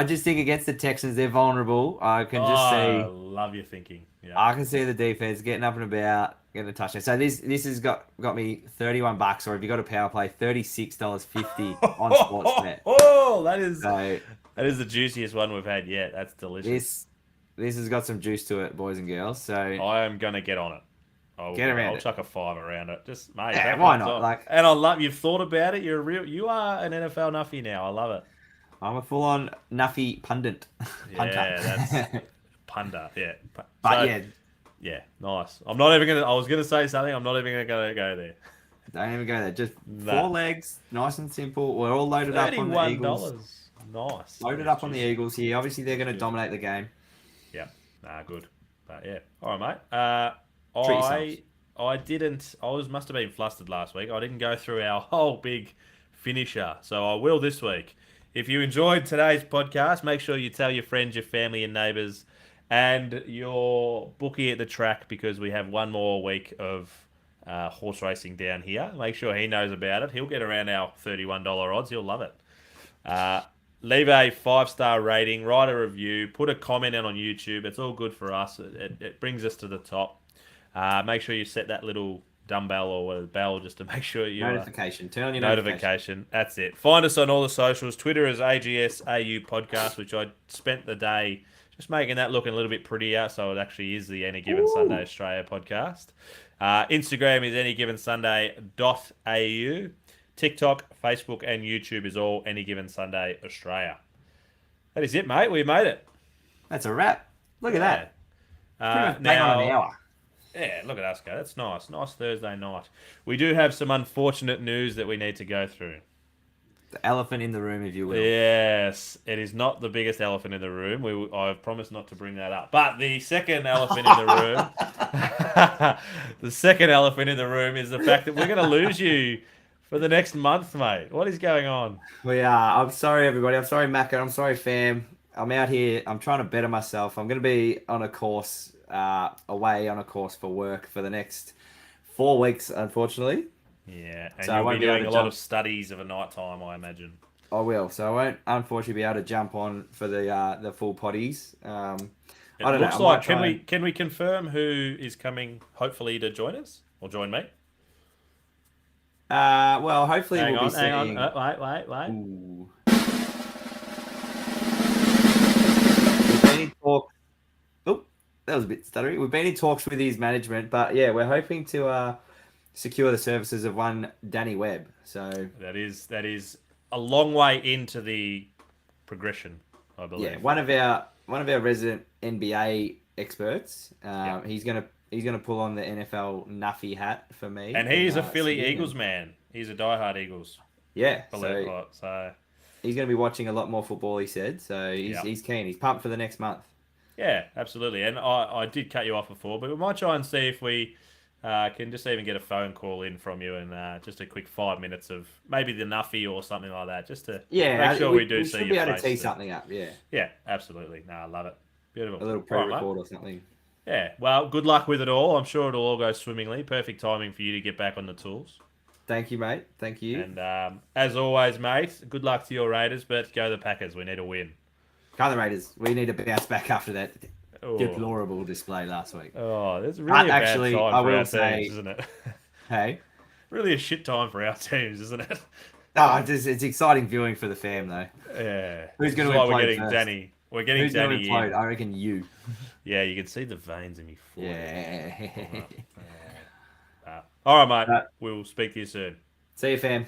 [SPEAKER 3] just think against the Texans they're vulnerable. I can just
[SPEAKER 2] I
[SPEAKER 3] see.
[SPEAKER 2] love your thinking. Yeah.
[SPEAKER 3] I can see the defense getting up and about, getting a touchdown. So this has got me $31, or if you got a power play, $36.50 on Sportsnet.
[SPEAKER 2] Oh, that is
[SPEAKER 3] So
[SPEAKER 2] the juiciest one we've had yet. That's delicious.
[SPEAKER 3] this has got some juice to it, boys and girls. So
[SPEAKER 2] I am gonna get on it. I'll chuck a 5 around it. Just mate.
[SPEAKER 3] Yeah,
[SPEAKER 2] that
[SPEAKER 3] why
[SPEAKER 2] one's
[SPEAKER 3] not?
[SPEAKER 2] on.
[SPEAKER 3] Like-
[SPEAKER 2] and I love you've thought about it. You are an NFL Nuffy now. I love it.
[SPEAKER 3] I'm a full-on Nuffy pundit.
[SPEAKER 2] Yeah, that's punter. Yeah, yeah, nice. I'm not even gonna. I was gonna say something. I'm not even gonna go there.
[SPEAKER 3] Don't even go there. Just
[SPEAKER 2] Nah.
[SPEAKER 3] 4 legs, nice and simple. We're all loaded up on the Eagles.
[SPEAKER 2] Nice.
[SPEAKER 3] Loaded up on the Eagles here. Obviously, they're going to dominate the game.
[SPEAKER 2] Yeah. Nah, good. But yeah. All right, mate.
[SPEAKER 3] Treat yourselves.
[SPEAKER 2] I didn't. Must have been flustered last week. I didn't go through our whole big finisher, so I will this week. If you enjoyed today's podcast, make sure you tell your friends, your family, and neighbours, and your bookie at the track, because we have one more week of horse racing down here. Make sure he knows about it. He'll get around our $31 odds. He'll love it. Leave a 5-star rating, write a review, put a comment in on YouTube. It's all good for us. It brings us to the top. Make sure you set that little dumbbell or a bell just to make sure you
[SPEAKER 3] Notification. Turn on your
[SPEAKER 2] notification. That's it. Find us on all the socials. Twitter is AGSAU Podcast, which I spent the day just making that looking a little bit prettier, so it actually is the Any Given Sunday Australia podcast. Instagram is anygivensunday.au. TikTok, Facebook, and YouTube is all Any Given Sunday Australia. That is it, mate. We made it.
[SPEAKER 3] That's a wrap. Look at that.
[SPEAKER 2] Now,
[SPEAKER 3] Bang on an hour.
[SPEAKER 2] yeah, look at us go. That's nice. Nice Thursday night. We do have some unfortunate news that we need to go through.
[SPEAKER 3] The elephant in the room, if you will.
[SPEAKER 2] Yes, it is not the biggest elephant in the room. I've promised not to bring that up. But the second elephant in the room, the second elephant in the room is the fact that we're going to lose you for the next month, mate. What is going on?
[SPEAKER 3] We are. I'm sorry, everybody. I'm sorry, Macca. I'm sorry, fam. I'm out here. I'm trying to better myself. I'm going to be on a course, away on a course for work for the next 4 weeks, unfortunately.
[SPEAKER 2] Yeah, and
[SPEAKER 3] So I
[SPEAKER 2] you'll
[SPEAKER 3] won't
[SPEAKER 2] be
[SPEAKER 3] be able
[SPEAKER 2] doing
[SPEAKER 3] to
[SPEAKER 2] a lot
[SPEAKER 3] jump.
[SPEAKER 2] of studies of a night time, I imagine.
[SPEAKER 3] I will. So I won't, unfortunately, be able to jump on for the full potties. I don't
[SPEAKER 2] Looks
[SPEAKER 3] know.
[SPEAKER 2] like can we confirm who is coming? Hopefully to join us or join me.
[SPEAKER 3] Well, hopefully
[SPEAKER 2] Hang
[SPEAKER 3] we'll
[SPEAKER 2] on,
[SPEAKER 3] be
[SPEAKER 2] hang
[SPEAKER 3] seeing.
[SPEAKER 2] on. Wait.
[SPEAKER 3] Ooh. We've been in talk. Oh, that was a bit stuttery. We've been in talks with his management, but yeah, we're hoping to secure the services of one Danny Webb. So
[SPEAKER 2] That is a long way into the progression, I believe.
[SPEAKER 3] yeah, one of our resident NBA experts. He's gonna pull on the NFL Nuffy hat for me.
[SPEAKER 2] And he's a Philly
[SPEAKER 3] Sydney.
[SPEAKER 2] Eagles man. He's a diehard Eagles.
[SPEAKER 3] Yeah,
[SPEAKER 2] Believe
[SPEAKER 3] so
[SPEAKER 2] it. So
[SPEAKER 3] he's going to be watching a lot more football, he said. So
[SPEAKER 2] Yeah.
[SPEAKER 3] he's keen. He's pumped for the next month.
[SPEAKER 2] yeah, absolutely. And I did cut you off before, but we might try and see if we can just even get a phone call in from you and just a quick 5 minutes of maybe the Nuffy or something like that, just to make sure we do see
[SPEAKER 3] should
[SPEAKER 2] your
[SPEAKER 3] be able
[SPEAKER 2] face.
[SPEAKER 3] to tee something up, yeah.
[SPEAKER 2] Yeah, absolutely. No, I love it. Beautiful.
[SPEAKER 3] A little
[SPEAKER 2] All right, mate.
[SPEAKER 3] pre-record or something.
[SPEAKER 2] Yeah, well, good luck with it all. I'm sure it'll all go swimmingly. Perfect timing for you to get back on the tools.
[SPEAKER 3] Thank you, mate. Thank you.
[SPEAKER 2] And as always, mate, good luck to your Raiders, but go the Packers. We need a win.
[SPEAKER 3] Go the Raiders. We need to bounce back after that
[SPEAKER 2] Oh.
[SPEAKER 3] deplorable display last week.
[SPEAKER 2] Oh, that's really a bad
[SPEAKER 3] actually,
[SPEAKER 2] time
[SPEAKER 3] I
[SPEAKER 2] for
[SPEAKER 3] will
[SPEAKER 2] our
[SPEAKER 3] say-
[SPEAKER 2] teams, isn't it?
[SPEAKER 3] Hey?
[SPEAKER 2] Really a shit time for our teams, isn't it?
[SPEAKER 3] No, it's exciting viewing for the fam, though.
[SPEAKER 2] Yeah.
[SPEAKER 3] Who's going
[SPEAKER 2] This
[SPEAKER 3] to
[SPEAKER 2] is why we're
[SPEAKER 3] implode
[SPEAKER 2] getting
[SPEAKER 3] first?
[SPEAKER 2] Danny. We're getting
[SPEAKER 3] Who's going to
[SPEAKER 2] Danny
[SPEAKER 3] implode?
[SPEAKER 2] in.
[SPEAKER 3] I reckon you.
[SPEAKER 2] Yeah, you can see the veins in me forehead.
[SPEAKER 3] Yeah.
[SPEAKER 2] All right, mate.
[SPEAKER 3] Right.
[SPEAKER 2] We'll speak to you soon.
[SPEAKER 3] See you, fam.